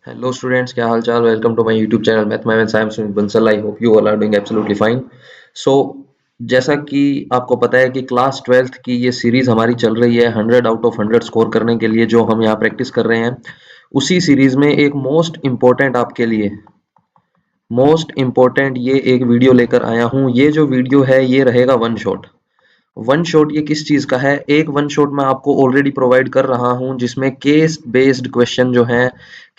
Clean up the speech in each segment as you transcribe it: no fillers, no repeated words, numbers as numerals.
Hello students, क्या हाल चाल। Welcome to my YouTube channel mathematics. I am Sumit Bansal. I hope you all are doing absolutely fine. So जैसा कि आपको पता है कि क्लास 12th की ये सीरीज हमारी चल रही है 100 आउट ऑफ 100 स्कोर करने के लिए, जो हम यहाँ प्रैक्टिस कर रहे हैं। उसी सीरीज में एक मोस्ट इम्पोर्टेंट ये एक वीडियो लेकर आया हूँ। ये जो वीडियो है ये रहेगा वन शॉट। वन शॉट ये किस चीज का है? एक वन शॉट मैं आपको ऑलरेडी प्रोवाइड कर रहा हूं, जिसमें केस बेस्ड क्वेश्चन जो है,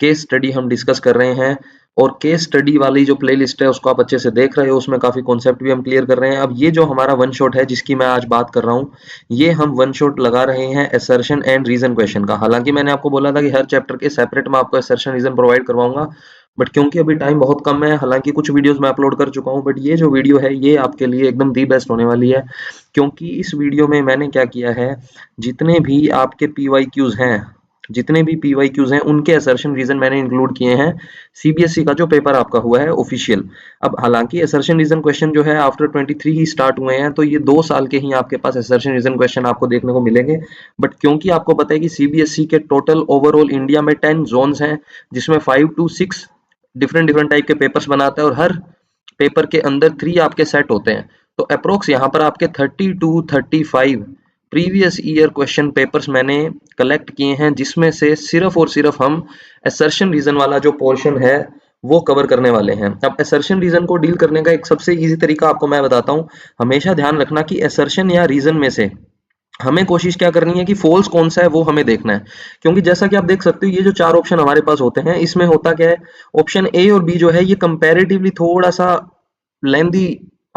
केस स्टडी हम डिस्कस कर रहे हैं। और केस स्टडी वाली जो प्लेलिस्ट है उसको आप अच्छे से देख रहे हो, उसमें काफी कॉन्सेप्ट भी हम क्लियर कर रहे हैं। अब ये जो हमारा वन शॉट है जिसकी मैं आज बात कर रहा हूं, ये हम वन शॉट लगा रहे हैं असर्शन एंड रीजन क्वेश्चन का। हालांकि मैंने आपको बोला था कि हर चैप्टर के सेपरेट मैं आपको असर्शन रीजन प्रोवाइड करवाऊंगा, बट क्योंकि अभी टाइम बहुत कम है, हालांकि कुछ वीडियोस मैं अपलोड कर चुका हूं, बट ये जो वीडियो है ये आपके लिए एकदम दी बेस्ट होने वाली है। क्योंकि इस वीडियो में मैंने क्या किया है, जितने भी आपके पीवाईक्यूज हैं, उनके असर्शन रीजन मैंने इंक्लूड किए हैं। सीबीएसई का जो पेपर आपका हुआ है ऑफिशियल। अब हालांकि असर्शन रीजन क्वेश्चन जो है आफ्टर 23 ही स्टार्ट हुए हैं, तो ये 2 साल के ही आपके पास असर्शन रीजन क्वेश्चन आपको देखने को मिलेंगे। बट क्योंकि आपको पता है कि सीबीएसई के टोटल ओवरऑल इंडिया में 10 जोन्स हैं, जिसमें 5 to 6 डिफरेंट डिफरेंट टाइप के पेपर्स बनाता है, और हर पेपर के अंदर 3 आपके सेट होते हैं। तो अप्रोक्स यहाँ पर आपके 30 to 35 previous year question papers मैंने कलेक्ट किए हैं, जिसमें से सिर्फ और सिर्फ हम असर्शन रीजन वाला जो पोर्शन है वो कवर करने वाले हैं। अब असर्शन रीजन को डील करने का एक सबसे इजी तरीका आपको मैं बताता हूँ। हमेशा ध्यान रखना कि असर्शन या रीजन में से हमें कोशिश क्या करनी है कि फॉल्स कौन सा है वो हमें देखना है। क्योंकि जैसा कि आप देख सकते हो, ये जो 4 ऑप्शन हमारे पास होते हैं, इसमें होता क्या है, ऑप्शन ए और बी जो है ये कंपैरेटिवली थोड़ा सा लेंदी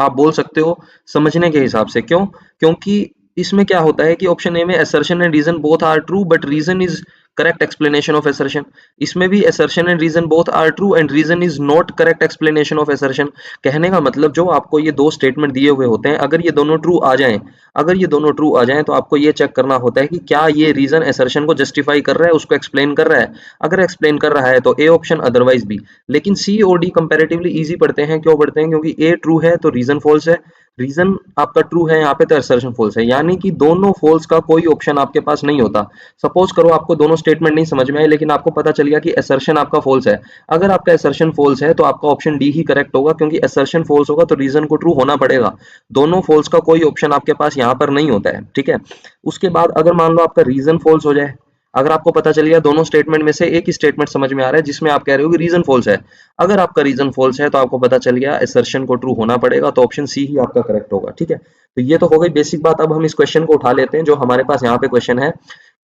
आप बोल सकते हो समझने के हिसाब से। क्यों? क्योंकि इसमें क्या होता है कि ऑप्शन ए में assertion and reason both are true but reason is correct explanation of assertion. इसमें भी assertion and reason both are true and reason is not correct explanation of assertion. कहने का मतलब, जो आपको ये दो स्टेटमेंट दिए हुए होते हैं, अगर ये दोनों ट्रू आ जाएं तो आपको ये चेक करना होता है कि क्या ये रीजन असर्शन को जस्टिफाई कर रहा है, उसको एक्सप्लेन कर रहा है। अगर एक्सप्लेन कर रहा है तो ए ऑप्शन, अदरवाइज बी। लेकिन सी और डी कंपैरेटिवली इजी पढ़ते हैं। क्यों पढ़ते हैं? क्योंकि ए ट्रू है तो रीजन फॉल्स है, रीजन आपका ट्रू है यहाँ पे तो असर्शन फॉल्स है, यानी कि दोनों फॉल्स का कोई ऑप्शन आपके पास नहीं होता। सपोज करो आपको दोनों स्टेटमेंट नहीं समझ में आए, लेकिन आपको पता चल गया कि असर्शन आपका फॉल्स है। अगर आपका असर्शन फॉल्स है तो आपका ऑप्शन डी ही करेक्ट होगा, क्योंकि असर्शन फॉल्स होगा तो रीजन को ट्रू होना पड़ेगा। दोनों फॉल्स का कोई ऑप्शन आपके पास यहाँ पर नहीं होता है, ठीक है। उसके बाद अगर मान लो आपका रीजन फॉल्स हो जाए, अगर आपको पता चल गया दोनों स्टेटमेंट में से एक ही स्टेटमेंट समझ में आ रहा है जिसमें आप कह रहे हो कि रीजन फॉल्स है, अगर आपका रीजन फॉल्स है तो आपको पता चल गया असर्शन को ट्रू होना पड़ेगा, तो ऑप्शन सी ही आपका करेक्ट होगा, ठीक है। तो ये तो हो गई बेसिक बात। अब हम इस क्वेश्चन को उठा लेते हैं जो हमारे पास यहाँ पे क्वेश्चन है।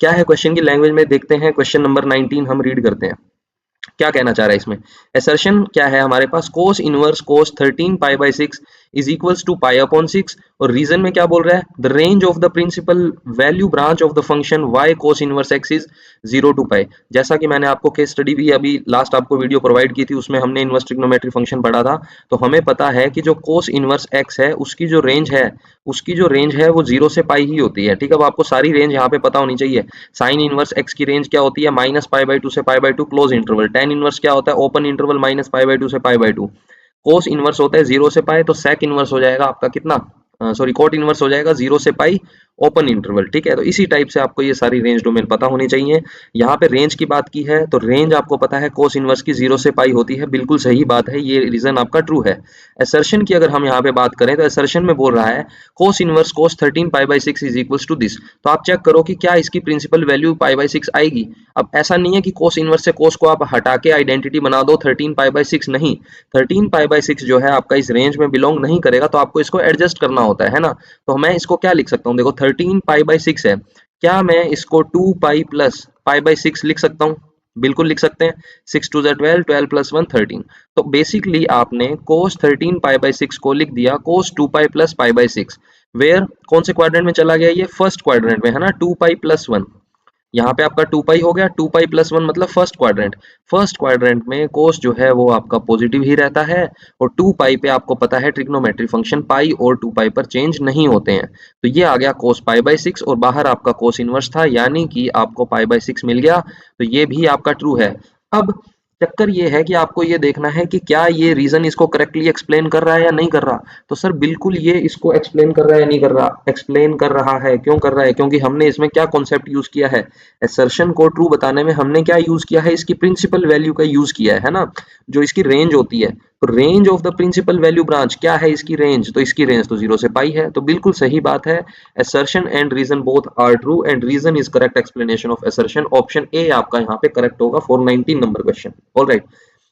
क्या है क्वेश्चन की लैंग्वेज में देखते हैं। क्वेश्चन नंबर 19 हम रीड करते हैं। क्या कहना चाह रहा है इसमें? असर्शन क्या है हमारे पास, cos inverse cos 13 pi by 6 is equals to pi upon 6। और रीजन में क्या बोल रहा है, the range of the principal value branch of the function y cos inverse x is 0 to pi. जैसा कि मैंने आपको केस स्टडी भी अभी लास्ट आपको वीडियो प्रोवाइड की थी, उसमें हमने इनवर्स ट्रिग्नोमेट्री फंक्शन पढ़ा था। तो हमें पता है कि जो कोस इनवर्स x है उसकी जो रेंज है वो 0 से पाई ही होती है, ठीक है। अब आपको सारी रेंज यहाँ पे पता होनी चाहिए। साइन इनवर्स एक्स की रेंज क्या होती है, -π/2 से π/2 क्लोज इंटरवल। टेन इनवर्स क्या होता है, ओपन इंटरवल -π/2 से π/2। कोस इनवर्स होता है 0 से पाई, तो सेक इनवर्स हो जाएगा आपका कितना, सॉरी कोट इनवर्स हो जाएगा 0 से पाई ओपन इंटरवल, ठीक है। तो इसी टाइप से आपको ये सारी रेंज डोमेन पता होनी चाहिए। यहाँ पे रेंज की बात की है तो रेंज आपको पता है कोस इनवर्स की 0 से पाई होती है, बिल्कुल सही बात है, ये रीजन आपका ट्रू है। असर्शन की अगर हम यहाँ पे बात करें तो असर्शन में बोल रहा है cos inverse cos 13 pi by 6 is equals to this. तो आप चेक करो कि क्या इसकी प्रिंसिपल वैल्यू पाई बाई 6 आएगी। अब ऐसा नहीं है कि कोस इनवर्स से कोस को आप हटा के आइडेंटिटी बना दो 13 पाई बाई 6, नहीं। 13 पाई बाई 6 जो है आपका इस रेंज में बिलोंग नहीं करेगा, तो आपको इसको एडजस्ट करना होता है ना। तो मैं इसको क्या लिख सकता हूँ, देखो 13 पाई बाई 6 है, क्या मैं इसको 2 पाई प्लस पाई बाई 6 लिख सकता हूँ? बिल्कुल लिख सकते हैं। 6 2 12, 12 प्लस 1 13। तो बेसिकली आपने कोस 13 पाई बाई 6 को लिख दिया cos 2 pi plus pi by 6। Where कौन से क्वाड्रेंट में चला गया, ये फर्स्ट क्वाड्रेंट में है ना, 2 पाई प्लस 1। यहाँ पे आपका 2 पाई हो गया, 2 पाई प्लस 1 मतलब फर्स्ट क्वाड्रेंट में कोस जो है वो आपका पॉजिटिव ही रहता है। और 2 पाई पे आपको पता है ट्रिग्नोमेट्री फंक्शन पाई और 2 पाई पर चेंज नहीं होते हैं। तो ये आ गया कोस पाई बाई 6 और बाहर आपका कोस इनवर्स था, यानी कि आपको पाई बाई 6 मिल गया। तो ये भी आपका ट्रू है। अब चक्कर ये है कि आपको ये देखना है कि क्या ये रीजन इसको करेक्टली एक्सप्लेन कर रहा है या नहीं कर रहा। तो सर बिल्कुल ये इसको एक्सप्लेन कर रहा है या नहीं कर रहा, एक्सप्लेन कर रहा है। क्यों कर रहा है? क्योंकि हमने इसमें क्या कॉन्सेप्ट यूज किया है, असर्शन को ट्रू बताने में हमने क्या यूज किया है, इसकी प्रिंसिपल वैल्यू का यूज किया है ना, जो इसकी रेंज होती है। तो range of the principal value branch क्या है, इसकी रेंज, तो इसकी रेंज तो 0 से पाई है। तो बिल्कुल सही बात है, assertion and reason both are true and reason is correct explanation of assertion। Option A आपका यहाँ पे करेक्ट होगा फॉर 19 नंबर क्वेश्चन। ऑलराइट,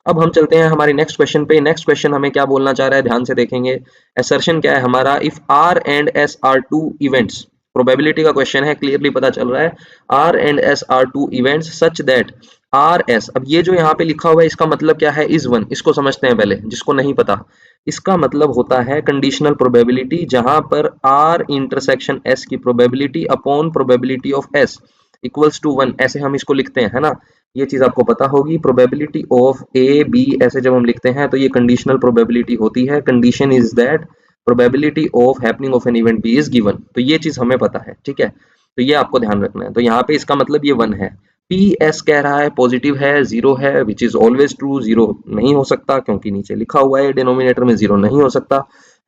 अब हम चलते हैं हमारे नेक्स्ट क्वेश्चन पे। नेक्स्ट क्वेश्चन हमें क्या बोलना चाह रहा है, ध्यान से देखेंगे। assertion क्या है हमारा, if R and S are two events, probability का क्वेश्चन है, क्लियरली पता चल रहा है, R and S are two events such that R S. अब ये जो यहाँ पे लिखा हुआ है इसका मतलब क्या है, इज वन, इसको समझते हैं पहले, जिसको नहीं पता। इसका मतलब होता है कंडीशनल प्रोबेबिलिटी, जहां पर आर इंटरसेक्शन एस की probability upon probability of S equals to one, ऐसे हम इसको लिखते हैं, है ना। ये चीज आपको पता होगी, प्रोबेबिलिटी ऑफ ए बी ऐसे जब हम लिखते हैं तो ये कंडीशनल प्रोबेबिलिटी होती है। Condition is that probability of happening of an event B is given, तो ये चीज हमें पता है, ठीक है। तो ये आपको ध्यान रखना है। तो यहाँ पे इसका मतलब ये वन है। पी एस कह रहा है पॉजिटिव है, जीरो है, which is always true, zero नहीं हो सकता क्योंकि नीचे लिखा हुआ है डिनोमिनेटर में जीरो नहीं हो सकता,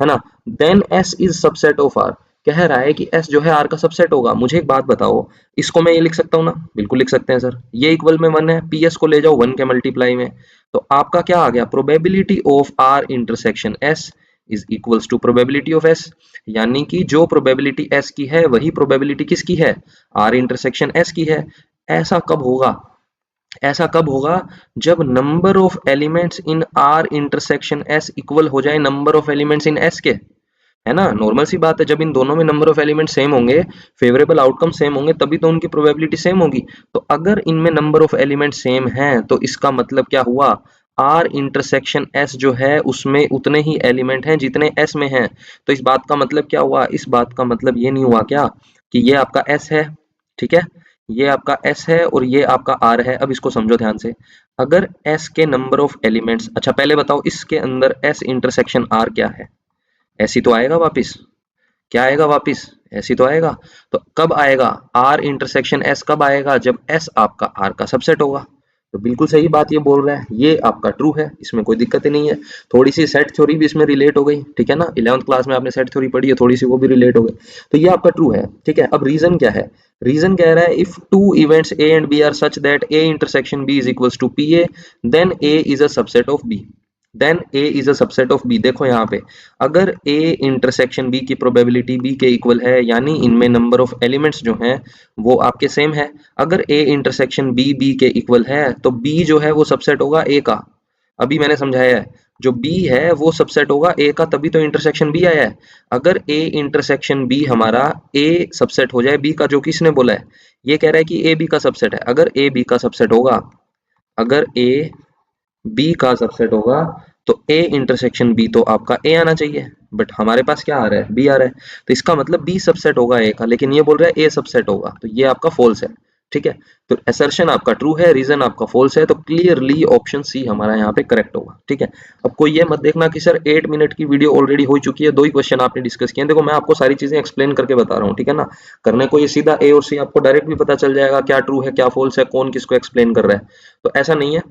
है ना। Then S is subset of R, कह रहा है कि एस जो है आर का सबसेट होगा। मुझे एक बात बताओ, इसको मैं ये लिख सकता हूँ ना, बिल्कुल लिख सकते हैं सर, ये इक्वल में वन है, पी एस को ले जाओ वन के मल्टीप्लाई में, तो आपका क्या आ गया, probability of R intersection S is equals to probability of S. यानी कि जो प्रोबेबिलिटी एस की है वही प्रोबेबिलिटी किसकी है, आर इंटरसेक्शन एस की है। ऐसा कब होगा, ऐसा कब होगा, जब number of elements in are intersection S equal हो जाए number of elements in S के, है ना। नॉर्मल सी बात है, जब इन दोनों में नंबर ऑफ एलिमेंट सेम होंगे, फेवरेबल आउटकम सेम होंगे, तभी तो उनकी प्रोबेबिलिटी सेम होगी। तो अगर इनमें नंबर ऑफ एलिमेंट सेम हैं तो इसका मतलब क्या हुआ, आर इंटरसेक्शन एस जो है उसमें उतने ही एलिमेंट हैं जितने एस में हैं। तो इस बात का मतलब क्या हुआ, इस बात का मतलब ये नहीं हुआ क्या कि ये आपका एस है, ठीक है, ये आपका एस है और ये आपका आर है। अब इसको समझो ध्यान से, अगर एस के नंबर ऑफ एलिमेंट्स, अच्छा पहले बताओ इसके अंदर एस इंटरसेक्शन आर क्या है, ऐसी तो आएगा वापिस, क्या आएगा वापिस, ऐसी तो आएगा। तो कब आएगा आर इंटरसेक्शन एस, कब आएगा, जब एस आपका आर का सबसेट होगा। तो बिल्कुल सही बात ये बोल रहा है, ये आपका ट्रू है, इसमें कोई दिक्कत ही नहीं है। थोड़ी सी सेट थ्योरी भी इसमें रिलेट हो गई, ठीक है ना, 11th क्लास में आपने सेट थ्योरी पढ़ी है, थोड़ी सी वो भी रिलेट हो गई। तो ये आपका ट्रू है, ठीक है। अब रीजन क्या है, रीजन कह रहा है if two events A and B are such that A intersection B is equals to P A, then A is a subset of B, then A is a subset of B. देखो यहाँ पे, अगर A intersection B की probability B के equal है, यानी इनमें number of elements जो हैं वो आपके सेम है। अगर ए इंटरसेक्शन बी बी के इक्वल है तो बी जो है वो सबसेट होगा ए का। अभी मैंने समझाया है, जो बी है वो सबसेट होगा ए का, तभी तो इंटरसेक्शन बी आया है। अगर ए इंटरसेक्शन बी हमारा ए सबसेट हो जाए बी का, जो किसने बोला है, ये कह रहा है कि ए बी का सबसेट है, अगर ए बी का सबसेट होगा, अगर ए बी का सबसेट होगा तो ए इंटरसेक्शन बी तो आपका ए आना चाहिए, बट हमारे पास क्या आ रहा है, बी आ रहा है। तो इसका मतलब बी सबसेट होगा ए का, लेकिन ये बोल रहा है ए सबसेट होगा, तो ये आपका फॉल्स है, ठीक है। तो असर्शन आपका ट्रू है, रीजन आपका फॉल्स है, तो क्लियरली ऑप्शन सी हमारा यहाँ पे करेक्ट होगा, ठीक है। अब कोई ये मत देखना कि सर 8 मिनट की वीडियो ऑलरेडी हो चुकी है, दो ही क्वेश्चन आपने डिस्कस किए। देखो मैं आपको सारी चीजें एक्सप्लेन करके बता रहा हूँ, ठीक है ना। करने को ये सीधा ए और सी, आपको डायरेक्ट भी पता चल जाएगा क्या ट्रू है क्या फॉल्स है, कौन किसको एक्सप्लेन कर रहा है। तो ऐसा नहीं है,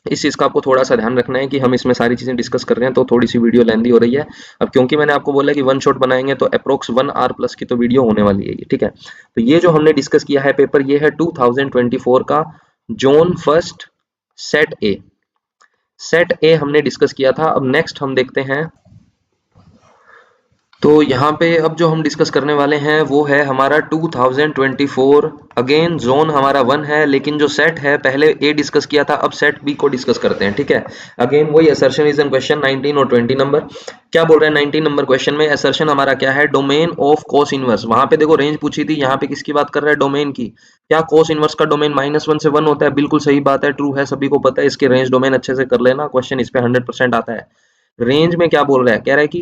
इस चीज का आपको थोड़ा सा ध्यान रखना है कि हम इसमें सारी चीजें डिस्कस कर रहे हैं, तो थोड़ी सी वीडियो लेंदी हो रही है। अब क्योंकि मैंने आपको बोला कि वन शॉट बनाएंगे तो अप्रोक्स 1 आवर प्लस की तो वीडियो होने वाली है ये, ठीक है। तो ये जो हमने डिस्कस किया है पेपर, ये है 2024 का जोन फर्स्ट सेट ए, सेट ए हमने डिस्कस किया था। अब नेक्स्ट हम देखते हैं, तो यहाँ पे अब जो हम डिस्कस करने वाले हैं वो है हमारा 2024। अगेन जोन हमारा 1 है, लेकिन जो सेट है पहले ए डिस्कस किया था, अब सेट बी को डिस्कस करते हैं, ठीक है। अगेन वही असर्शन इज इन क्वेश्चन 19 और 20 नंबर। क्या बोल रहे हैं 19 नंबर क्वेश्चन में, असर्शन हमारा क्या है, डोमेन ऑफ कोस इनवर्स। वहां पे देखो रेंज पूछी थी, यहाँ पे किसकी बात कर रहा है, डोमेन की। क्या कोस इनवर्स का डोमेन -1 से 1 होता है, बिल्कुल सही बात है, ट्रू है, सभी को पता है। इसके रेंज डोमेन अच्छे से कर लेना, क्वेश्चन इस पे 100% आता है। रेंज में क्या बोल रहा है, कह रहा है कि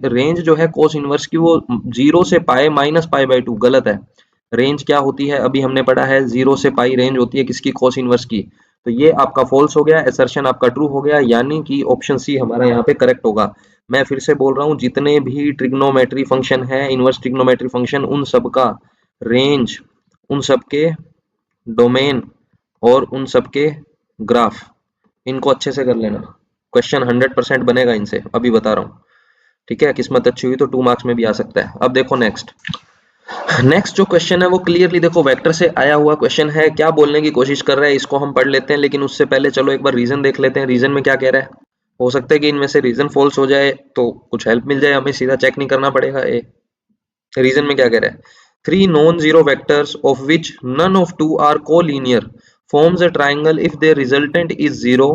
रेंज जो है कोस इनवर्स की वो 0 से पाई माइनस पाई बाई 2, गलत है। रेंज क्या होती है, अभी हमने पढ़ा है 0 से पाई रेंज होती है किसकी, कोस इनवर्स की। तो ये आपका फॉल्स हो गया, असर्शन आपका ट्रू हो गया, यानी कि ऑप्शन सी हमारा यहाँ पे करेक्ट होगा। मैं फिर से बोल रहा हूँ, जितने भी ट्रिग्नोमेट्री फंक्शन है, इनवर्स ट्रिग्नोमेट्री फंक्शन, उन सब का रेंज, उन सब के डोमेन और उन सब के ग्राफ इनको अच्छे से कर लेना, क्वेश्चन 100% बनेगा इनसे, अभी बता रहा हूँ। ठीक है, किस्मत अच्छी हुई तो 2 मार्क्स में भी आ सकता है। अब देखो नेक्स्ट, नेक्स्ट जो क्वेश्चन है वो क्लियरली देखो वेक्टर से आया हुआ क्वेश्चन है। क्या बोलने की कोशिश कर रहा है इसको हम पढ़ लेते हैं, लेकिन उससे पहले चलो एक बार रीजन देख लेते हैं, रीजन में क्या कह रहा है। हो सकता है कि इनमें से रीजन फॉल्स हो जाए तो कुछ हेल्प मिल जाए, हमें सीधा चेक नहीं करना पड़ेगा। रीजन में क्या कह रहा है, three non zero vectors of which none of two are collinear forms a triangle if their resultant is zero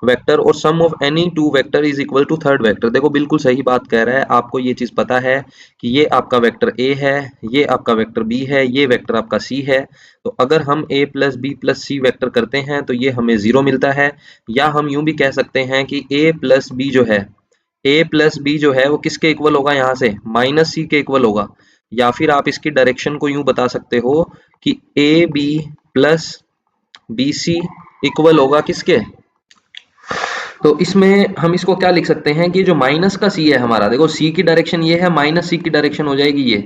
vector और sum of any two vector is equal to third vector. देखो बिल्कुल सही बात कह रहा है, आपको ये चीज पता है कि ये आपका वेक्टर ए है, ये आपका वेक्टर बी है, ये वेक्टर आपका सी है। तो अगर हम a plus B plus C vector करते हैं तो ये हमें जीरो मिलता है। या हम यूं भी कह सकते हैं कि a प्लस बी जो है, ए प्लस बी जो है वो किसके इक्वल होगा, यहाँ से माइनस सी के इक्वल होगा। या फिर आप इसकी डायरेक्शन को यूं बता सकते हो कि A B plus B C equal होगा किसके, तो इसमें हम इसको क्या लिख सकते हैं कि जो माइनस का सी है हमारा, देखो सी की डायरेक्शन ये है, माइनस सी की डायरेक्शन हो जाएगी ये,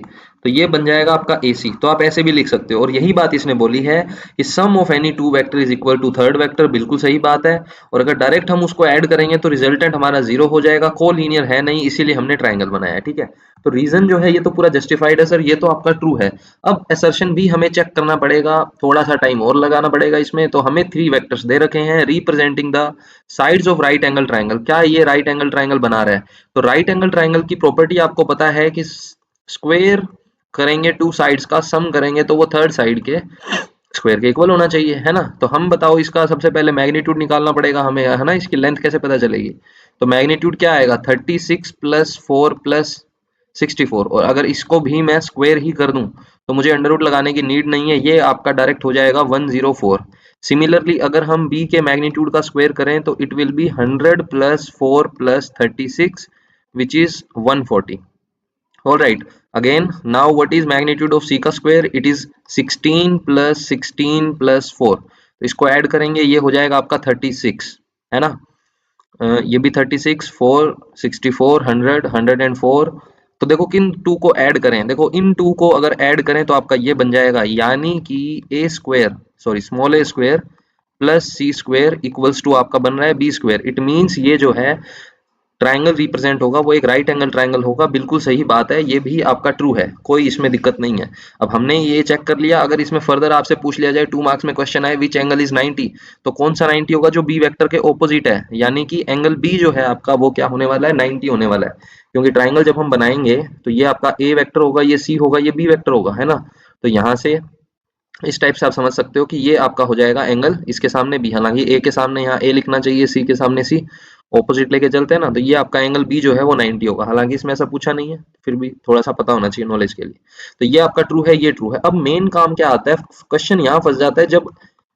तो ये बन जाएगा आपका ए सी। तो आप ऐसे भी लिख सकते हो, और यही बात इसने बोली है कि sum of any two vector is equal to third vector, बिल्कुल सही बात है। और अगर डायरेक्ट हम उसको ऐड करेंगे तो रिजल्टेंट हमारा जीरो हो जाएगा, को लीनियर है नहीं, इसीलिए हमने ट्राइंगल बनाया है। ठीक है, तो रीजन जो है ये तो पूरा जस्टिफाइड है सर, ये तो आपका ट्रू है। अब असर्शन भी हमें चेक करना पड़ेगा, थोड़ा सा टाइम और लगाना पड़ेगा इसमें। तो हमें थ्री वेक्टर्स दे रखे हैं representing the sides of right angle triangle. क्या ये राइट एंगल ट्राइंगल बना रहा है, तो राइट एंगल ट्राइंगल की प्रॉपर्टी आपको पता है कि स्क्वायर करेंगे टू साइड्स का, सम करेंगे तो वो थर्ड साइड के स्क्वायर के इक्वल होना चाहिए, है ना। तो हम बताओ इसका सबसे पहले मैग्नीट्यूड निकालना पड़ेगा हमें, है ना, इसकी लेंथ कैसे पता चलेगी। तो मैग्नीट्यूड क्या आएगा, 36 प्लस 4 प्लस 64, और अगर इसको भी मैं स्क्वायर ही कर दूं तो मुझे अंडर रूट लगाने की नीड नहीं है, ये आपका डायरेक्ट हो जाएगा 104। सिमिलरली अगर हम b के मैग्नीट्यूड का स्क्वायर करें तो it will be 100 plus 4 plus 36 which is 140। all right, again now what is magnitude of c का square, it is 16 plus 16 plus 4, तो इसको ऐड करेंगे ये हो जाएगा आपका 36, है ना। ये भी 36, 4, 64, 100, 104। तो देखो किन टू को ऐड करें, देखो इन टू को अगर ऐड करें तो आपका ये बन जाएगा, यानी कि a square sorry small a square plus c square equals to आपका बन रहा है बी स्क्वायर। इट मीन्स ये जो है ट्राइंगल रिप्रेजेंट होगा वो एक राइट एंगल ट्राइंगल होगा, बिल्कुल सही बात है, ये भी आपका ट्रू है, कोई इसमें दिक्कत नहीं है। अब हमने ये चेक कर लिया, अगर इसमें फर्दर आपसे पूछ लिया जाए 2 मार्क्स में क्वेश्चन आए विच एंगल इज 90, तो कौन सा 90 होगा, जो बी वेक्टर के ऑपोजिट है, यानी कि एंगल बी जो है आपका वो क्या होने वाला है, 90 होने वाला है। क्योंकि ट्राइंगल जब हम बनाएंगे तो ये आपका ए वेक्टर होगा, ये सी होगा, ये बी वेक्टर होगा, है ना। तो यहाँ से इस टाइप से आप समझ सकते हो कि ये आपका हो जाएगा एंगल इसके सामने बी, हालांकि ए के सामने यहाँ ए लिखना चाहिए, सी के सामने सी, ऑपोजिट लेके चलते हैं ना, तो ये आपका एंगल बी जो है वो 90 होगा। हालांकि इसमें ऐसा पूछा नहीं है, फिर भी थोड़ा सा पता होना चाहिए नॉलेज के लिए। तो ये आपका ट्रू है, ये ट्रू है। अब मेन काम क्या आता है, क्वेश्चन यहाँ फंस जाता है जब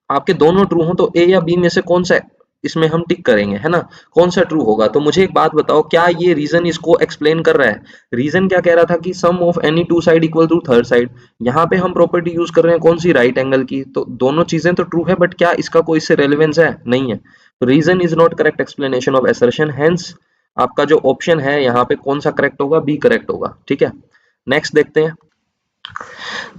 आपके दोनों ट्रू हो तो ए या बी में से कौन सा इसमें हम टिक करेंगे, है ना, कौन सा ट्रू होगा। तो मुझे एक बात बताओ, क्या ये रीजन इसको एक्सप्लेन कर रहा है। रीजन क्या कह रहा था कि sum of any two side equal to third side, यहाँ पे हम प्रॉपर्टी यूज कर रहे हैं कौन सी, राइट एंगल की। तो दोनों चीजें तो ट्रू है, बट क्या इसका कोई इससे रेलेवेंस है, नहीं है। तो reason is not correct explanation of assertion, hence आपका जो ऑप्शन है यहाँ पे कौन सा करेक्ट होगा, बी करेक्ट होगा। ठीक है, नेक्स्ट देखते हैं।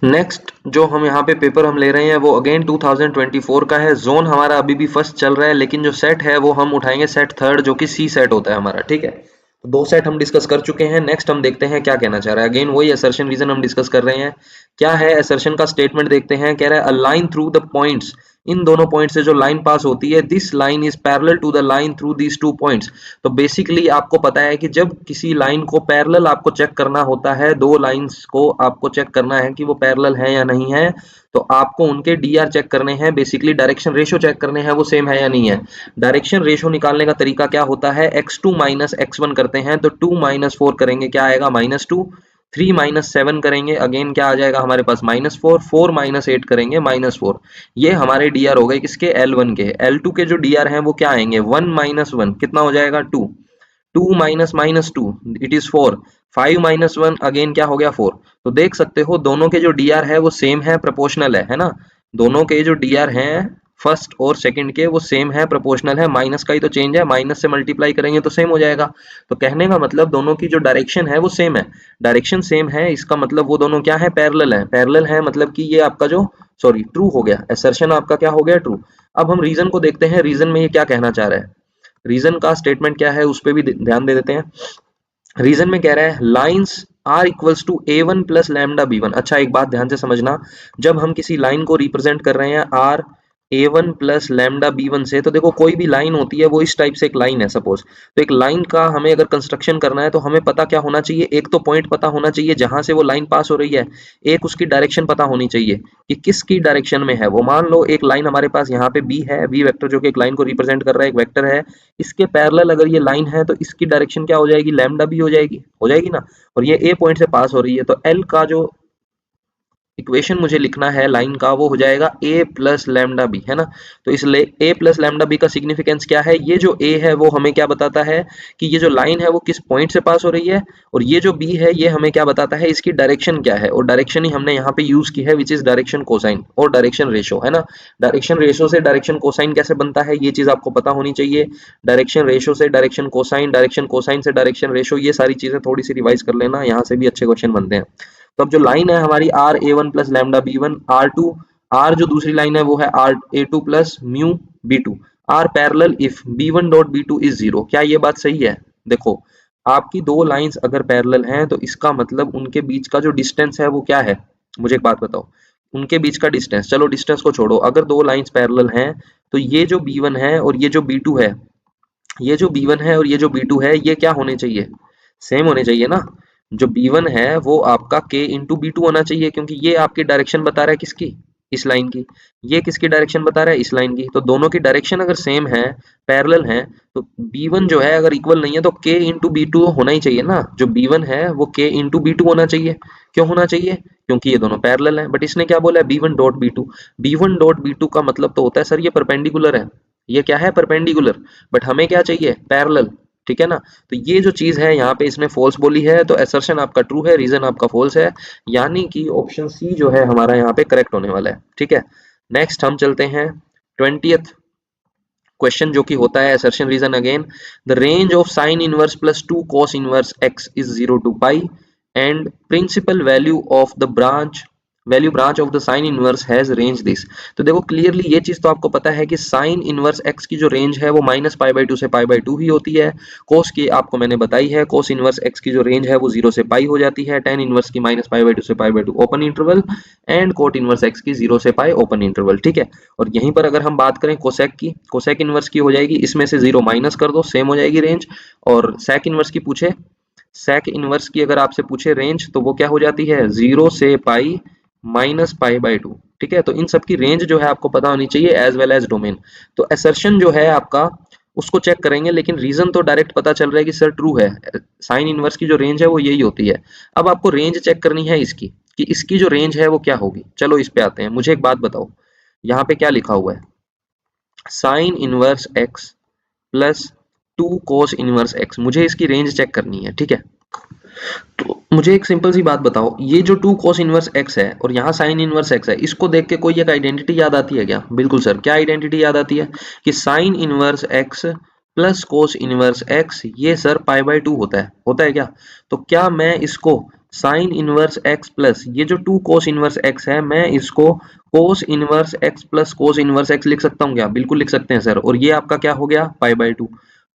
नेक्स्ट जो हम यहाँ पे पेपर हम ले रहे हैं वो अगेन 2024 का है। जोन हमारा अभी भी फर्स्ट चल रहा है, लेकिन जो सेट है वो हम उठाएंगे सेट थर्ड, जो कि सी सेट होता है हमारा। ठीक है, तो दो सेट हम डिस्कस कर चुके हैं। नेक्स्ट हम देखते हैं क्या कहना चाह रहा है, अगेन वही असर्शन रीजन हम डिस्कस कर रहे हैं। क्या है असर्शन का स्टेटमेंट देखते हैं, कह रहा है a line through the points, इन दोनों पॉइंट से जो लाइन पास होती है, this line is parallel to the line through these two points. तो बेसिकली आपको पता है कि जब किसी लाइन को पैरेलल आपको चेक करना होता है, दो लाइंस को आपको चेक करना है कि वो पैरेलल है या नहीं है, तो आपको उनके डी आर चेक करने हैं, बेसिकली डायरेक्शन रेशो चेक करने हैं वो सेम है या नहीं है। डायरेक्शन रेशो निकालने का तरीका क्या होता है, x2 माइनस x1 करते हैं तो 2 माइनस 4 करेंगे, क्या आएगा -2, 3 माइनस 7 करेंगे, अगेन क्या आ जाएगा हमारे पास -4, 4 माइनस 8 करेंगे -4। ये हमारे डी आर हो गए किसके, L1 के। L2 के जो डी आर हैं वो क्या आएंगे, 1 माइनस 1 कितना हो जाएगा 2, 2 minus minus 2 it is 4, 5 minus 1 again क्या हो गया 4। तो देख सकते हो दोनों के जो डी आर है वो सेम है, प्रोपोर्शनल है ना। दोनों के जो डी आर हैं फर्स्ट और सेकंड के वो सेम है, प्रोपोर्शनल है, माइनस का ही तो चेंज है, माइनस से मल्टीप्लाई करेंगे तो सेम हो जाएगा। तो कहने का मतलब दोनों की जो डायरेक्शन है वो सेम है, डायरेक्शन सेम है, इसका मतलब वो दोनों क्या है, पैरेलल है। पैरेलल है मतलब कि ये आपका जो सॉरी ट्रू हो गया, असर्शन आपका क्या हो गया, ट्रू। अब हम रीजन को देखते हैं, रीजन में ये क्या कहना चाह रहा है, रीजन का स्टेटमेंट क्या है उस पर भी ध्यान दे देते हैं। रीजन में कह रहा है lines r equals to A one plus lambda B one. अच्छा एक बात ध्यान से समझना, जब हम किसी लाइन को रिप्रेजेंट कर रहे हैं r A one plus lambda B one से, तो देखो कोई भी लाइन होती है वो इस टाइप से एक लाइन है सपोज, तो एक लाइन का हमें अगर कंस्ट्रक्शन करना है तो हमें पता क्या होना चाहिए, एक तो पॉइंट पता होना चाहिए जहां से वो लाइन पास हो रही है, एक उसकी डायरेक्शन पता होनी चाहिए कि किसकी डायरेक्शन में है वो। मान लो एक लाइन हमारे पास यहाँ पे बी है, बी वेक्टर जो कि एक लाइन को रिप्रेजेंट कर रहा है, एक वेक्टर है, इसके पैरेलल अगर ये लाइन है तो इसकी डायरेक्शन क्या हो जाएगी, लैम्डा बी हो जाएगी ना, और ये ए पॉइंट से पास हो रही है, तो एल का जो इक्वेशन मुझे लिखना है लाइन का वो हो जाएगा a प्लस लैम्डा बी, है ना। तो इसलिए a प्लस लैम्डा बी का सिग्निफिकेंस क्या है, ये जो a है वो हमें क्या बताता है कि ये जो लाइन है वो किस पॉइंट से पास हो रही है, और ये जो b है ये हमें क्या बताता है, इसकी डायरेक्शन क्या है, और डायरेक्शन ही हमने यहाँ पे यूज की है विच इज डायरेक्शन कोसाइन और डायरेक्शन रेशो, है ना। डायरेक्शन रेशो से डायरेक्शन कोसाइन कैसे बनता है ये चीज आपको पता होनी चाहिए, डायरेक्शन रेशो से डायरेक्शन कोसाइन से डायरेक्शन रेशो, ये सारी चीजें थोड़ी सी रिवाइज कर लेना, यहाँ से भी अच्छे क्वेश्चन बनते हैं। तो अब जो लाइन है हमारी r A one plus lambda B one, r two, r जो दूसरी लाइन है वो है r A two plus mu B two, are parallel if B one dot B two is zero. क्या ये बात सही है? देखो आपकी दो लाइंस अगर पैरेलल हैं तो इसका मतलब उनके बीच का जो डिस्टेंस है वो क्या है, मुझे एक बात बताओ, उनके बीच का डिस्टेंस, चलो डिस्टेंस को छोड़ो, अगर दो लाइंस पैरेलल हैं तो ये जो बी वन है और ये जो बी टू है, ये जो B1 है और ये जो B2 है ये क्या होने चाहिए, सेम होने चाहिए ना। जो B1 है वो आपका K इंटू B2 होना चाहिए, क्योंकि ये आपकी डायरेक्शन बता रहा है किसकी, इस लाइन की, ये किसकी डायरेक्शन बता रहा है, इस लाइन की, तो दोनों की डायरेक्शन अगर सेम है, पैरेलल है, तो B1 जो है अगर इक्वल नहीं है तो K इंटू B2 होना ही चाहिए ना, जो B1 है वो K इंटू B2 होना चाहिए। क्यों होना चाहिए? क्योंकि ये दोनों पैरेलल हैं, बट इसने क्या बोला है B1 dot B2, B1 dot B2 का मतलब तो होता है सर ये परपेंडिकुलर है, ये क्या है, परपेंडिकुलर, बट हमें क्या चाहिए, पैरेलल, ठीक है ना। तो ये जो चीज है यहाँ पे इसने फॉल्स बोली है, तो असर्शन आपका ट्रू है, रीजन आपका फॉल्स है, यानी कि ऑप्शन सी जो है हमारा यहाँ पे करेक्ट होने वाला है, ठीक है। नेक्स्ट हम चलते हैं 20th क्वेश्चन जो कि होता है assertion reason again, the range of sine inverse plus 2 cos inverse x is 0 to pi and principal value branch of the sine inverse has range this. तो देखो क्लियरली ये चीज तो आपको पता है कि साइन इनवर्स x की जो रेंज है वो माइनस पाई बाई टू से पाई बाई टू ही होती है, कोस की आपको मैंने बताई है, कोस इनवर्स x की जो रेंज है वो 0 से पाई हो जाती है, टेन इनवर्स की माइनस पाई बाई टू से pi by to open interval, and cot inverse x की 0 से पाई ओपन इंटरवल, ठीक है। और यहीं पर अगर हम बात करें कोसेक की, कोसेक इनवर्स की हो जाएगी, इसमें से 0 माइनस कर दो, सेम हो जाएगी रेंज। और सेक इनवर्स की पूछे, सेक इनवर्स की अगर आपसे पूछे रेंज तो वो क्या हो जाती है, 0 से pi minus pi by to, ठीक है। तो इन सब की रेंज जो है आपको पता होनी चाहिए एज वेल एज डोमेन। तो असर्शन जो है आपका उसको चेक करेंगे, लेकिन रीजन तो डायरेक्ट पता चल रहा है कि सर ट्रू है, साइन इनवर्स की जो रेंज है वो यही होती है। अब आपको रेंज चेक करनी है इसकी कि इसकी जो रेंज है वो क्या होगी। चलो इस पे आते हैं, मुझे एक बात बताओ, यहाँ पे क्या लिखा हुआ है, sine inverse x plus 2 cos inverse x, मुझे इसकी रेंज चेक करनी है, ठीक है। तो मुझे एक सिंपल सी बात बताओ, ये जो 2 cos इनवर्स x है और यहाँ साइन इनवर्स x है, इसको देख के कोई एक आइडेंटिटी याद आती है क्या? बिल्कुल सर, क्या आइडेंटिटी याद आती है कि sine inverse x plus cos inverse x ये सर पाई बाई टू होता है क्या? तो क्या मैं इसको साइन इनवर्स x प्लस ये जो 2 cos इनवर्स x है, मैं इसको कोस inverse x plus cos inverse x लिख सकता हूँ क्या? बिल्कुल लिख सकते हैं सर, और ये आपका क्या हो गया, पाई by to,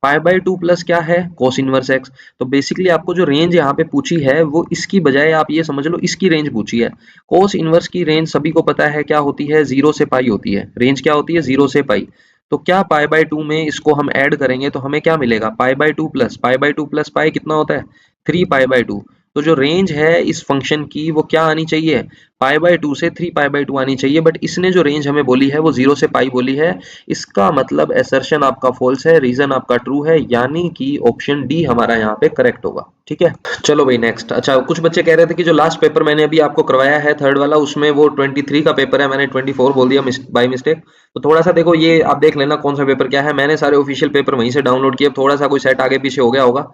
pi by two plus क्या है, कोस इनवर्स एक्स। तो बेसिकली आपको जो रेंज यहाँ पे पूछी है वो इसकी बजाय आप ये समझ लो इसकी रेंज पूछी है। कोस इनवर्स की रेंज सभी को पता है क्या होती है, 0 से पाई होती है, रेंज क्या होती है, 0 से पाई। तो क्या पाई बाई टू में इसको हम ऐड करेंगे तो हमें क्या मिलेगा, पाई बाई टू प्लस पाई कितना होता है, 3 पाई बाई टू। तो जो रेंज है इस फंक्शन की वो क्या आनी चाहिए, पाई बाई टू से 3 पाई बाई टू आनी चाहिए, बट इसने जो रेंज हमें बोली है वो 0 से पाई बोली है। इसका मतलब असर्शन आपका फॉल्स है, रीजन आपका ट्रू है, यानी कि ऑप्शन डी हमारा यहाँ पे करेक्ट होगा, ठीक है। चलो भाई नेक्स्ट। अच्छा कुछ बच्चे कह रहे थे कि जो लास्ट पेपर मैंने अभी आपको करवाया है थर्ड वाला, उसमें वो 23 का पेपर है, मैंने 24 बोल दिया बाय मिस्टेक। तो थोड़ा सा देखो ये आप देख लेना कौन सा पेपर क्या है, मैंने सारे ऑफिशियल पेपर वहीं से डाउनलोड किए, थोड़ा सा कोई सेट आगे पीछे हो गया होगा,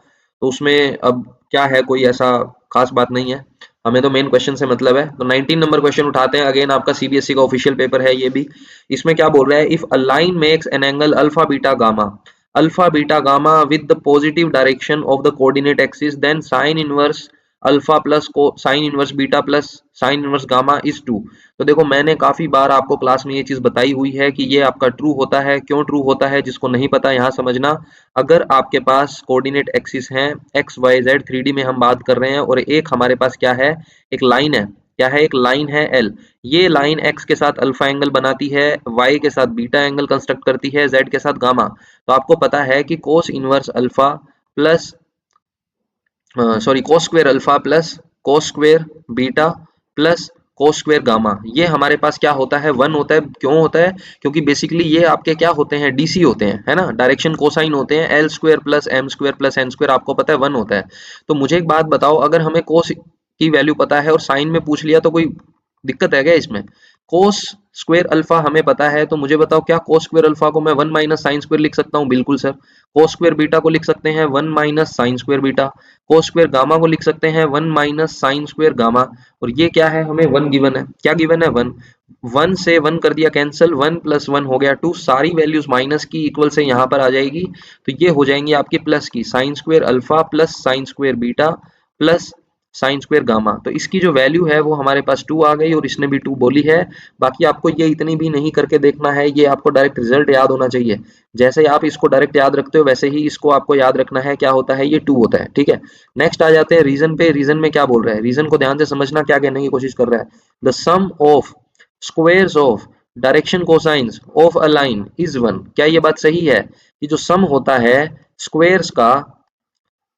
तो उसमें अब क्या है कोई ऐसा खास बात नहीं है, हमें तो मेन क्वेश्चन से मतलब है। तो 19 नंबर क्वेश्चन उठाते हैं, अगेन आपका सीबीएसई का ऑफिशियल पेपर है ये भी। इसमें क्या बोल रहा है, if a line makes an angle alpha beta gamma with the positive direction of the coordinate axis then sine inverse alpha plus को sine inverse beta plus sine inverse gamma is two. तो देखो मैंने काफी बार आपको class में ये चीज बताई हुई है कि ये आपका ट्रू होता है। क्यों ट्रू होता है, जिसको नहीं पता यहाँ समझना। अगर आपके पास कोऑर्डिनेट एक्सिस हैं एक्स वाई जेड, 3D में हम बात कर रहे हैं, और एक हमारे पास क्या है, एक लाइन है। क्या है, एक लाइन है एल। ये लाइन एक्स के साथ अल्फा एंगल बनाती है, वाई के साथ बीटा एंगल कंस्ट्रक्ट करती है, जेड के साथ गामा। तो आपको पता है कि cos inverse alpha plus sorry cos square alpha plus cos square beta plus cos square gamma, ये हमारे पास क्या होता है, वन होता है। क्यों होता है, क्योंकि बेसिकली ये आपके क्या होते हैं, डीसी होते हैं, है ना, डायरेक्शन कोसाइन होते हैं। L square plus M square plus N square आपको पता है वन होता है। तो मुझे एक बात बताओ, अगर हमें कोस की वैल्यू पता है और साइन में पूछ लिया तो कोई दिक्कत है क्या इसमें? कोस स्क्वायर अल्फा हमें पता है, तो मुझे बताओ क्या कोस स्क्वायर अल्फा को मैं वन माइनस साइन स्क्वायर लिख सकता हूँ? बिल्कुल सर। कोस स्क्वायर बीटा को लिख सकते हैं one minus sine square beta. Cos square gamma को लिख सकते हैं one minus sine square gamma. और ये क्या है, हमें वन गिवन है। क्या गिवन है, वन। वन से वन कर दिया कैंसिल, वन प्लस वन हो गया टू, सारी वैल्यूज माइनस की इक्वल से यहाँ पर आ जाएगी। तो ये हो जाएंगी आपकी प्लस की, sine square alpha plus sine square beta plus sine square gamma. तो इसकी जो वैल्यू है वो हमारे पास टू आ गई, और इसने भी टू बोली है। बाकी आपको ये इतनी भी नहीं करके देखना है, ये आपको डायरेक्ट रिजल्ट याद होना चाहिए। जैसे आप इसको डायरेक्ट याद रखते हो वैसे ही इसको आपको याद रखना है, क्या होता है, ये टू होता है। ठीक है, नेक्स्ट आ जाते हैं रीजन पे। रीजन में क्या बोल रहा है, रीजन को ध्यान से समझना, क्या कहने की कोशिश कर रहा है। The sum of squares of direction cosines of a line is one. क्या ये बात सही है कि जो सम होता है स्क्वायर्स का,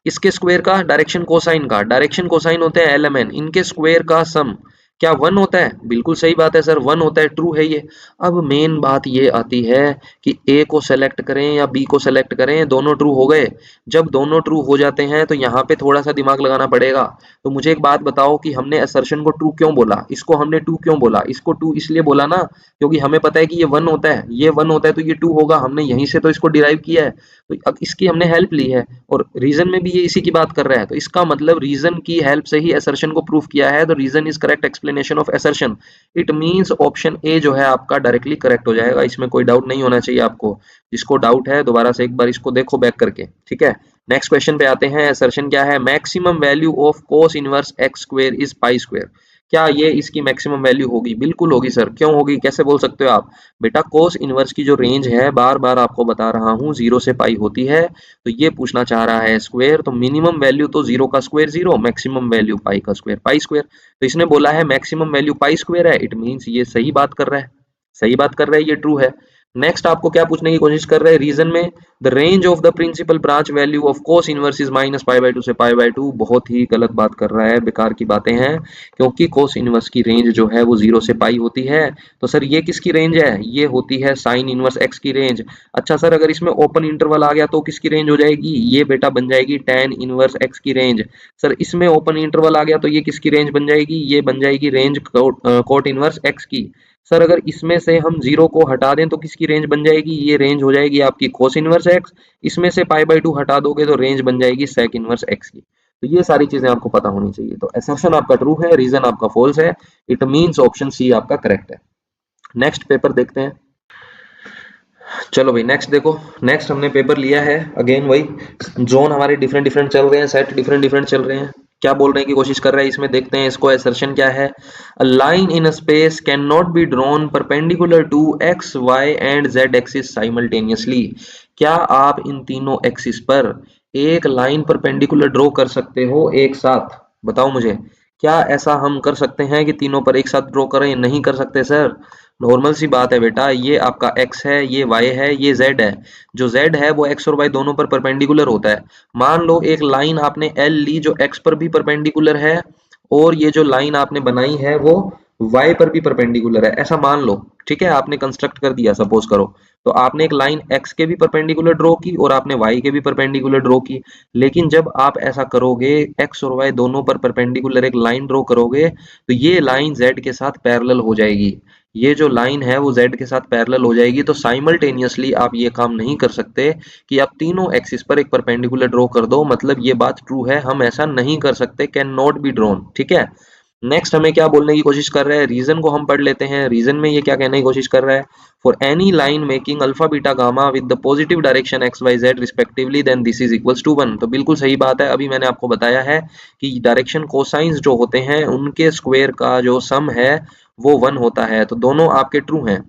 इसके स्क्वायर का, डायरेक्शन कोसाइन का, डायरेक्शन कोसाइन होते हैं एलएमएन, इनके स्क्वायर का सम क्या वन होता है? बिल्कुल सही बात है सर, वन होता है, ट्रू है ये। अब मेन बात ये आती है कि ए को सेलेक्ट करें या बी को सेलेक्ट करें, दोनों ट्रू हो गए। जब दोनों ट्रू हो जाते हैं तो यहाँ पे थोड़ा सा दिमाग लगाना पड़ेगा। तो मुझे एक बात बताओ कि हमने असर्शन को ट्रू क्यों बोला, इसको हमने टू क्यों बोला? इसको टू इसलिए बोला ना क्योंकि हमें पता है कि ये वन होता है, ये वन होता है तो ये टू होगा, हमने यहीं से तो इसको डिराइव किया है। तो अब इसकी हमने हेल्प ली है, और रीजन में भी ये इसी की बात कर रहा है। तो इसका मतलब रीजन की हेल्प से ही असर्शन को प्रूफ किया है। तो reason is correct explanation of assertion. It means option A जो है आपका डायरेक्टली करेक्ट हो जाएगा, इसमें कोई डाउट नहीं होना चाहिए आपको। जिसको डाउट है दोबारा से एक बार इसको देखो बैक करके, ठीक है। नेक्स्ट क्वेश्चन पे आते हैं। असर्शन क्या है, maximum value of cos inverse x square is pi square. क्या ये इसकी मैक्सिमम वैल्यू होगी? बिल्कुल होगी सर। क्यों होगी, कैसे बोल सकते हो आप? बेटा कोस इनवर्स की जो रेंज है, बार बार आपको बता रहा हूँ, जीरो से पाई होती है। तो ये पूछना चाह रहा है स्क्वायर, तो मिनिमम वैल्यू तो जीरो का square zero, maximum value pi का स्क्वायर पाई स्क्वायर। तो इसने बोला है मैक्सिमम वैल्यू पाई स्क्वायर है, इट मींस ये सही बात कर रहा है, सही बात कर रहा है, ये ट्रू है। नेक्स्ट आपको क्या पूछने की कोशिश कर रहे हैं रीजन में, the range of the principal branch value of cos inverse is minus pi by two से पाई बाई टू। बहुत ही गलत बात कर रहा है, बेकार की बातें हैं, क्योंकि कोस इनवर्स की रेंज जो है वो जीरो से पाई होती है। तो सर ये किसकी रेंज है, ये होती है साइन इनवर्स एक्स की रेंज। अच्छा सर अगर इसमें ओपन इंटरवल आ गया तो किसकी रेंज हो जाएगी, ये बेटा बन जाएगी टेन इनवर्स एक्स की रेंज। सर इसमें ओपन इंटरवल आ गया तो ये किसकी रेंज बन जाएगी, ये बन जाएगी रेंज कोट इनवर्स एक्स की। सर अगर इसमें से हम जीरो को हटा दें तो किसकी रेंज बन जाएगी, ये रेंज हो जाएगी आपकी कोस इनवर्स एक्स। इसमें से पाई बाई टू हटा दोगे तो रेंज बन जाएगी सेक इनवर्स एक्स की। तो ये सारी चीजें आपको पता होनी चाहिए। तो असर्शन आपका ट्रू है, रीजन आपका फॉल्स है, इट मींस ऑप्शन सी आपका करेक्ट है। नेक्स्ट पेपर देखते हैं। चलो भाई नेक्स्ट देखो। नेक्स्ट हमने पेपर लिया है, अगेन वही जोन हमारे डिफरेंट डिफरेंट चल रहे हैं, सेट डिफरेंट डिफरेंट चल रहे हैं। क्या बोलने की कोशिश कर रहा है इसमें, देखते हैं इसको। असर्शन क्या है, a line in a space can not be drawn perpendicular to X Y and Z axis simultaneously. क्या आप इन तीनों एक्सिस पर एक लाइन परपेंडिकुलर ड्रॉ कर सकते हो एक साथ? बताओ मुझे, क्या ऐसा हम कर सकते हैं कि तीनों पर एक साथ ड्रॉ करें? नहीं कर सकते सर। नॉर्मल सी बात है बेटा, ये आपका x है, ये y है, ये z है। जो z है वो x और y दोनों पर परपेंडिकुलर होता है। मान लो एक लाइन आपने l ली जो x पर भी परपेंडिकुलर है, और ये जो लाइन आपने बनाई है वो y पर भी परपेंडिकुलर है, ऐसा मान लो। ठीक है, आपने कंस्ट्रक्ट कर दिया, सपोज करो। तो आपने एक लाइन x के भी परपेंडिकुलर ड्रॉ की और आपने y के भी परपेंडिकुलर ड्रॉ की। लेकिन जब आप ऐसा करोगे, x और y दोनों पर परपेंडिकुलर एक लाइन ड्रॉ करोगे, तो ये लाइन z के साथ पैरेलल हो जाएगी। ये जो लाइन है वो z के साथ पैरेलल हो जाएगी। तो साइमल्टेनियसली आप ये काम नहीं कर सकते कि आप तीनों एक्सिस पर एक परपेंडिकुलर ड्रॉ कर दो, मतलब ये बात ट्रू है, हम ऐसा नहीं कर सकते, कैन नॉट बी ड्रॉन। ठीक है, नेक्स्ट हमें क्या बोलने की कोशिश कर रहा है, रीजन को हम पढ़ लेते हैं। रीजन में ये क्या कहने की कोशिश कर रहा है, for any line making alpha beta gamma with the positive direction X Y Z respectively then this is equals to 1। तो बिल्कुल सही बात है, अभी मैंने आपको बताया है कि डायरेक्शन कोसाइंस जो होते हैं उनके स्क्वायर का जो सम है वो 1 होता है। तो दोनों आपके ट्रू हैं,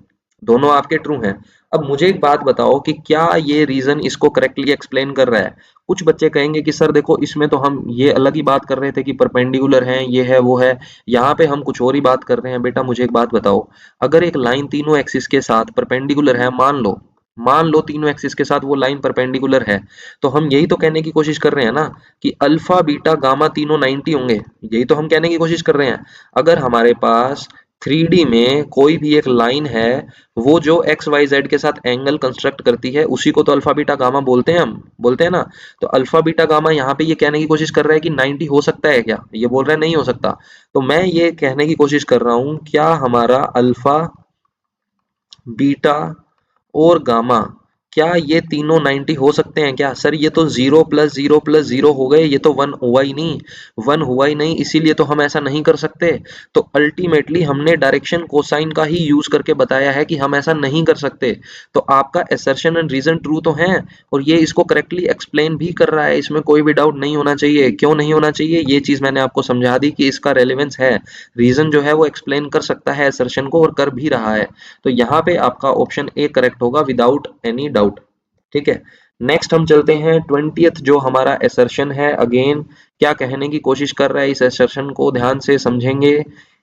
दोनों आपके ट्रू हैं। अब मुझे एक बात बताओ कि क्या ये रीजन इसको करेक्टली एक्सप्लेन कर रहा है। कुछ बच्चे कहेंगे कि सर देखो इसमें तो हम ये अलग ही बात कर रहे थे कि परपेंडिकुलर हैं, ये है वो है, यहाँ पे हम कुछ और ही बात कर रहे हैं। बेटा मुझे एक बात बताओ, अगर एक लाइन तीनों एक्सिस के साथ परपेंडिकुलर है, मान लो तीनों एक्सिस के साथ वो लाइन परपेंडिकुलर है, तो हम यही तो कहने की कोशिश कर रहे हैं ना कि अल्फा बीटा गामा तीनों 90 होंगे। यही तो हम कहने की कोशिश कर रहे हैं। अगर हमारे पास 3D में कोई भी एक लाइन है, वो जो एक्स वाई जेड के साथ एंगल कंस्ट्रक्ट करती है उसी को तो अल्फा बीटा गामा बोलते हैं, हम बोलते हैं ना। तो अल्फा बीटा गामा यहाँ पे ये कहने की कोशिश कर रहा है कि 90 हो सकता है क्या, ये बोल रहा है नहीं हो सकता। तो मैं ये कहने की कोशिश कर रहा हूं, क्या हमारा अल्फा बीटा और गामा, क्या ये तीनों 90 हो सकते हैं क्या। सर ये तो 0 + 0 + 0 हो गए, ये तो 1 हुआ ही नहीं, 1 हुआ ही नहीं, इसीलिए तो हम ऐसा नहीं कर सकते। तो अल्टीमेटली हमने डायरेक्शन कोसाइन का ही यूज करके बताया है कि हम ऐसा नहीं कर सकते। तो आपका एसर्शन एंड रीजन ट्रू तो है, और ये इसको करेक्टली एक्सप्लेन भी कर रहा है, इसमें कोई भी डाउट नहीं होना चाहिए। क्यों नहीं होना चाहिए, ये चीज मैंने आपको समझा दी कि इसका रेलेवेंस है। रीजन जो है वो एक्सप्लेन कर सकता है एसर्शन को, और कर भी रहा है। तो यहाँ पे आपका ऑप्शन ए करेक्ट होगा विदाउट एनी डाउट। ठीक है, नेक्स्ट हम चलते हैं 20th जो हमारा एसर्शन है। अगेन क्या कहने की कोशिश कर रहा है, इस एसर्शन को ध्यान से समझेंगे।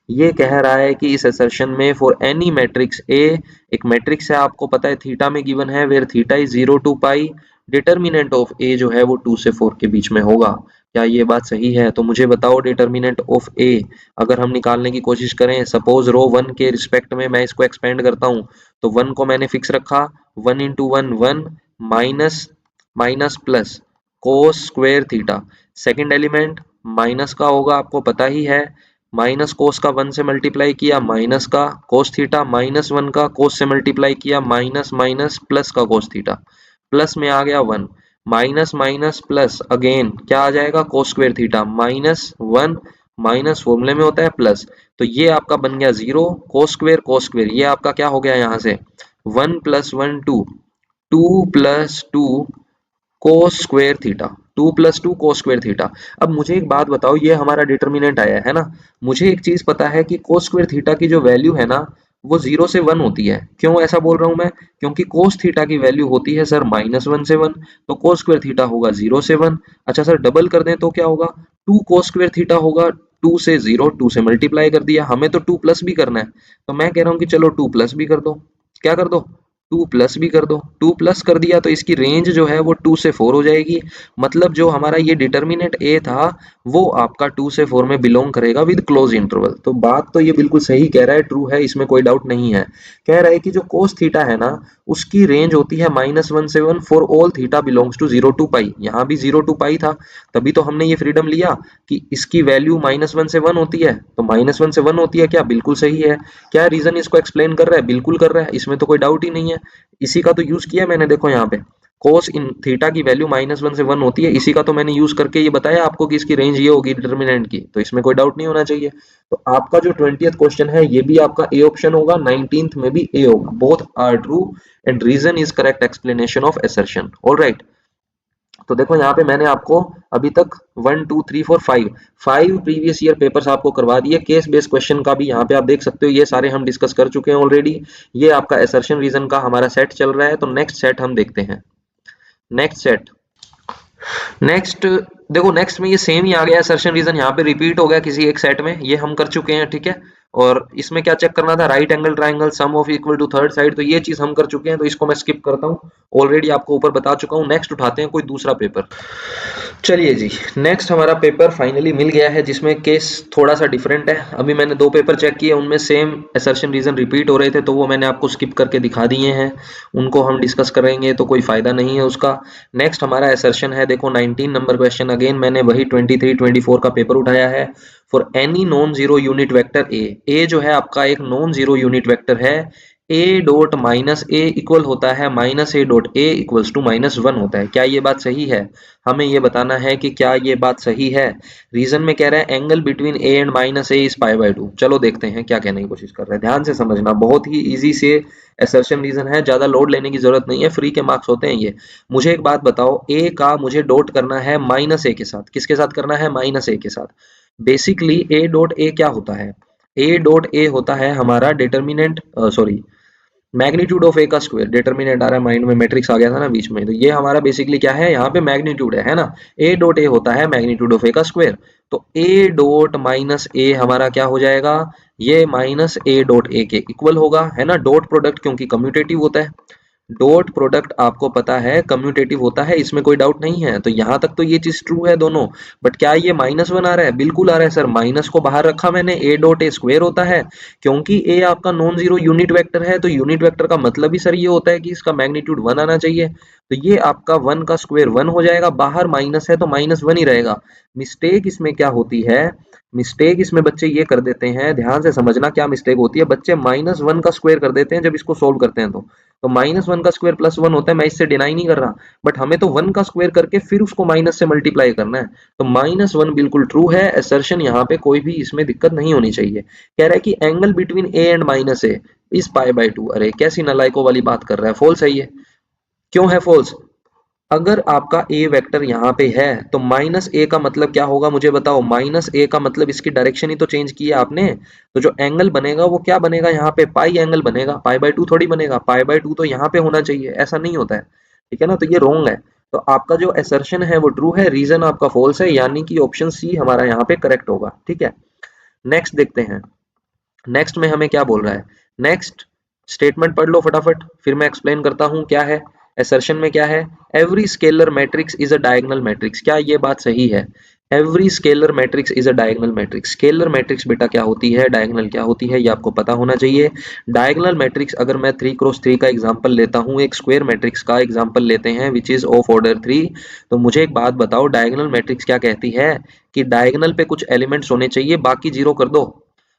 ये कह रहा है कि इस एसर्शन में फॉर एनी मैट्रिक्स ए, एक मैट्रिक्स है आपको पता है थीटा में गिवन है, where theta is 0 to pi, determinant of A जो है वो 2 से 4 के बीच में होगा। क्या ये बात सही है, तो मुझे बताओ डिटर्मिनेंट ऑफ ए अगर हम निकालने की कोशिश करें, सपोज रो 1 के रिस्पेक्ट में मैं इसको एक्सपेंड करता हूं, तो 1 को मैंने फिक्स रखा, 1 × 1 1 minus minus plus cos square theta. Second element minus का होगा, आपको पता ही है, माइनस कोस का 1 से मल्टीप्लाई किया माइनस का कोस थीटा, माइनस 1 का कोस से मल्टीप्लाई किया माइनस माइनस प्लस का कोस थीटा, प्लस में आ गया 1, माइनस माइनस प्लस अगेन क्या आ जाएगा cos square theta, minus 1 minus फॉर्मूले में होता है प्लस। तो ये आपका बन गया 0, कोस स्क्वायर ये आपका क्या हो गया यहाँ से 1 + 1 2, 2 + 2 cos square theta, 2 + 2 cos square theta. अब मुझे एक बात बताओ, ये हमारा डिटर्मिनेंट आया है ना, मुझे एक चीज पता है कि कोस स्क्वायर थीटा की जो वैल्यू है ना वो 0 से 1 होती है। क्यों ऐसा बोल रहा हूं मैं, क्योंकि कोस थीटा की वैल्यू होती है सर -1 से 1, तो कोस स्क्वायर थीटा होगा 0 से 1। अच्छा सर डबल कर दें तो क्या होगा, 2 कोस स्क्वायर थीटा होगा, 2 से 0, 2 से मल्टीप्लाई कर दिया, हमें तो 2 प्लस भी करना है, तो मैं कह रहा हूं कि चलो 2 प्लस भी कर दो, क्या कर दो 2 प्लस भी कर दो। 2 प्लस कर दिया तो इसकी रेंज जो है वो 2 से 4 हो जाएगी, मतलब जो हमारा ये डिटर्मिनेंट ए था वो आपका 2 से 4 में बिलोंग करेगा विद क्लोज इंटरवल। तो बात तो ये बिल्कुल सही कह रहा है, ट्रू है, इसमें कोई डाउट नहीं है। कह रहा है कि जो कोस थीटा है ना उसकी रेंज होती है -1 से 1 for all theta belongs to 0 to pi. यहाँ भी 0 to पाई था, तभी तो हमने ये फ्रीडम लिया कि इसकी वैल्यू -1 से 1 होती है, तो -1 से 1 होती है, क्या बिल्कुल सही है। क्या रीजन इसको एक्सप्लेन कर रहा है, बिल्कुल कर रहा है, इसमें तो कोई डाउट ही नहीं है। इसी का तो यूज किया मैंने, देखो यहाँ पे कोस इन थीटा की वैल्यू -1 से 1 होती है, इसी का तो मैंने यूज करके ये बताया आपको कि इसकी रेंज ये होगी डिटर्मिनेंट की, तो इसमें कोई डाउट नहीं होना चाहिए। तो आपका जो 20th क्वेश्चन है ये भी आपका ए ऑप्शन होगा, 19th में भी ए होगा, both are true and reason is correct explanation of assertion. Alright, तो देखो यहाँ पे मैंने आपको अभी तक 1 2 3 4 5 प्रीवियस ईयर पेपर्स आपको करवा दिए, केस बेस्ड क्वेश्चन का भी यहाँ पे आप देख सकते हो, ये सारे हम डिस्कस कर चुके हैं ऑलरेडी। ये आपका असर्शन रीजन का हमारा सेट चल रहा है, तो नेक्स्ट सेट हम देखते हैं। नेक्स्ट सेट, नेक्स्ट देखो, नेक्स्ट में ये सेम ही आ गया, असर्शन रीजन यहाँ पे रिपीट हो गया किसी एक सेट में, ये हम कर चुके हैं, ठीक है। और इसमें क्या चेक करना था, right angle triangle sum of equal to third side, तो ये चीज हम कर चुके हैं, तो इसको मैं स्किप करता हूँ, ऑलरेडी आपको ऊपर बता चुका हूँ। नेक्स्ट उठाते हैं कोई दूसरा पेपर। चलिए जी, नेक्स्ट हमारा पेपर फाइनली मिल गया है जिसमें केस थोड़ा सा डिफरेंट है। अभी मैंने दो पेपर चेक किए, उनमें सेम असर्शन रीजन रिपीट हो रहे थे, तो वो मैंने आपको स्किप करके दिखा दिए हैं, उनको हम डिस्कस करेंगे तो कोई फायदा नहीं है उसका। नेक्स्ट हमारा असर्शन है, देखो 19 नंबर क्वेश्चन, अगेन मैंने वही 23 24 का पेपर उठाया है। For any non zero unit vector a, a जो है आपका एक नॉन जीरो यूनिट वेक्टर है, a dot minus a equal होता है minus a dot a equals to -1 होता है। क्या ये बात सही है? हमें ये बताना है कि क्या ये बात सही है। रीजन में कह रहा है angle between a and minus a is π/2। चलो देखते हैं क्या कहने की कोशिश कर रहा है, ध्यान से समझना, बहुत ही इजी से असर्शन रीजन है, ज्यादा लोड लेने की जरूरत नहीं है, फ्री के मार्क्स होते हैं ये। मुझे एक बात बताओ, ए का मुझे डॉट करना है माइनस ए के साथ, किसके साथ करना है? माइनस ए के साथ। बेसिकली ए डॉट ए क्या होता है? ए डॉट ए होता है हमारा डिटर्मिनेंट, सॉरी, मैग्नीट्यूड ऑफ ए का स्क्वायर। डिटर्मिनेंट आ रहा है माइंड में, मैट्रिक्स आ गया था ना बीच में, तो ये हमारा बेसिकली क्या है, यहाँ पे मैग्नीट्यूड है ना। ए डॉट ए होता है मैग्नीट्यूड ऑफ ए का स्क्वायर। तो ए डॉट माइनस ए हमारा क्या हो जाएगा? ये माइनस ए डॉट ए के इक्वल होगा, है ना। डॉट प्रोडक्ट क्योंकि कम्यूटेटिव होता है, डॉट प्रोडक्ट आपको पता है कम्यूटेटिव होता है, इसमें कोई डाउट नहीं है। तो यहां तक तो ये चीज ट्रू है दोनों। बट क्या ये -1 आ रहा है? बिल्कुल आ रहा है सर। माइनस को बाहर रखा मैंने, ए डॉट ए स्क्वायर होता है, क्योंकि ए आपका नॉन जीरो यूनिट वेक्टर है, तो यूनिट वेक्टर का मतलब ही सर ये होता है कि इसका मैग्नीट्यूड 1 आना चाहिए। तो ये आपका 1 का स्क्वायर 1 हो जाएगा, बाहर माइनस है तो -1 ही रहेगा। मिस्टेक इसमें क्या होती है, मिस्टेक इसमें बच्चे ये कर देते हैं, ध्यान से समझना क्या मिस्टेक होती है। बच्चे -1 का स्क्वायर कर देते हैं जब इसको सोल्व करते हैं, तो -1 का स्क्वायर +1 होता है, मैं इससे डिनाई नहीं कर रहा, बट हमें तो 1 का स्क्वायर करके फिर उसको माइनस से मल्टीप्लाई करना है। तो -1 बिल्कुल ट्रू है, असर्शन यहाँ पे कोई भी इसमें दिक्कत नहीं होनी चाहिए। कह रहा है कि angle between a and minus a is π/2। अरे कैसी नालायकों वाली बात कर रहा है, फॉल्स है ये। क्यों है फॉल्स? अगर आपका ए वेक्टर यहाँ पे है तो माइनस ए का मतलब क्या होगा मुझे बताओ। माइनस ए का मतलब इसकी डायरेक्शन ही तो चेंज की है आपने, तो जो एंगल बनेगा वो क्या बनेगा यहाँ पे? पाई एंगल बनेगा, π/2 थोड़ी बनेगा। π/2 तो यहाँ पे होना चाहिए, ऐसा नहीं होता है, ठीक है ना। तो ये रॉन्ग है। तो आपका जो असर्शन है वो ट्रू है, रीजन आपका फॉल्स है, यानी कि ऑप्शन सी हमारा यहाँ पे करेक्ट होगा, ठीक है। नेक्स्ट देखते हैं, नेक्स्ट में हमें क्या बोल रहा है। नेक्स्ट स्टेटमेंट पढ़ लो फटाफट, फिर मैं एक्सप्लेन करता हूं क्या है। असर्शन में क्या है? Every scalar matrix is a diagonal matrix. क्या ये बात सही है? Every scalar matrix is a diagonal matrix. Scalar matrix बेटा क्या होती है, डायगोनल क्या होती है, ये आपको पता होना चाहिए। डायगोनल मैट्रिक्स अगर मैं 3x3 का एग्जांपल लेता हूं, एक स्क्वायर मैट्रिक्स का एग्जांपल लेते हैं विच इज ऑफ ऑर्डर 3, तो मुझे एक बात बताओ, डायगोनल मैट्रिक्स क्या कहती है कि डायगोनल पे कुछ एलिमेंट्स होने चाहिए, बाकी जीरो कर दो,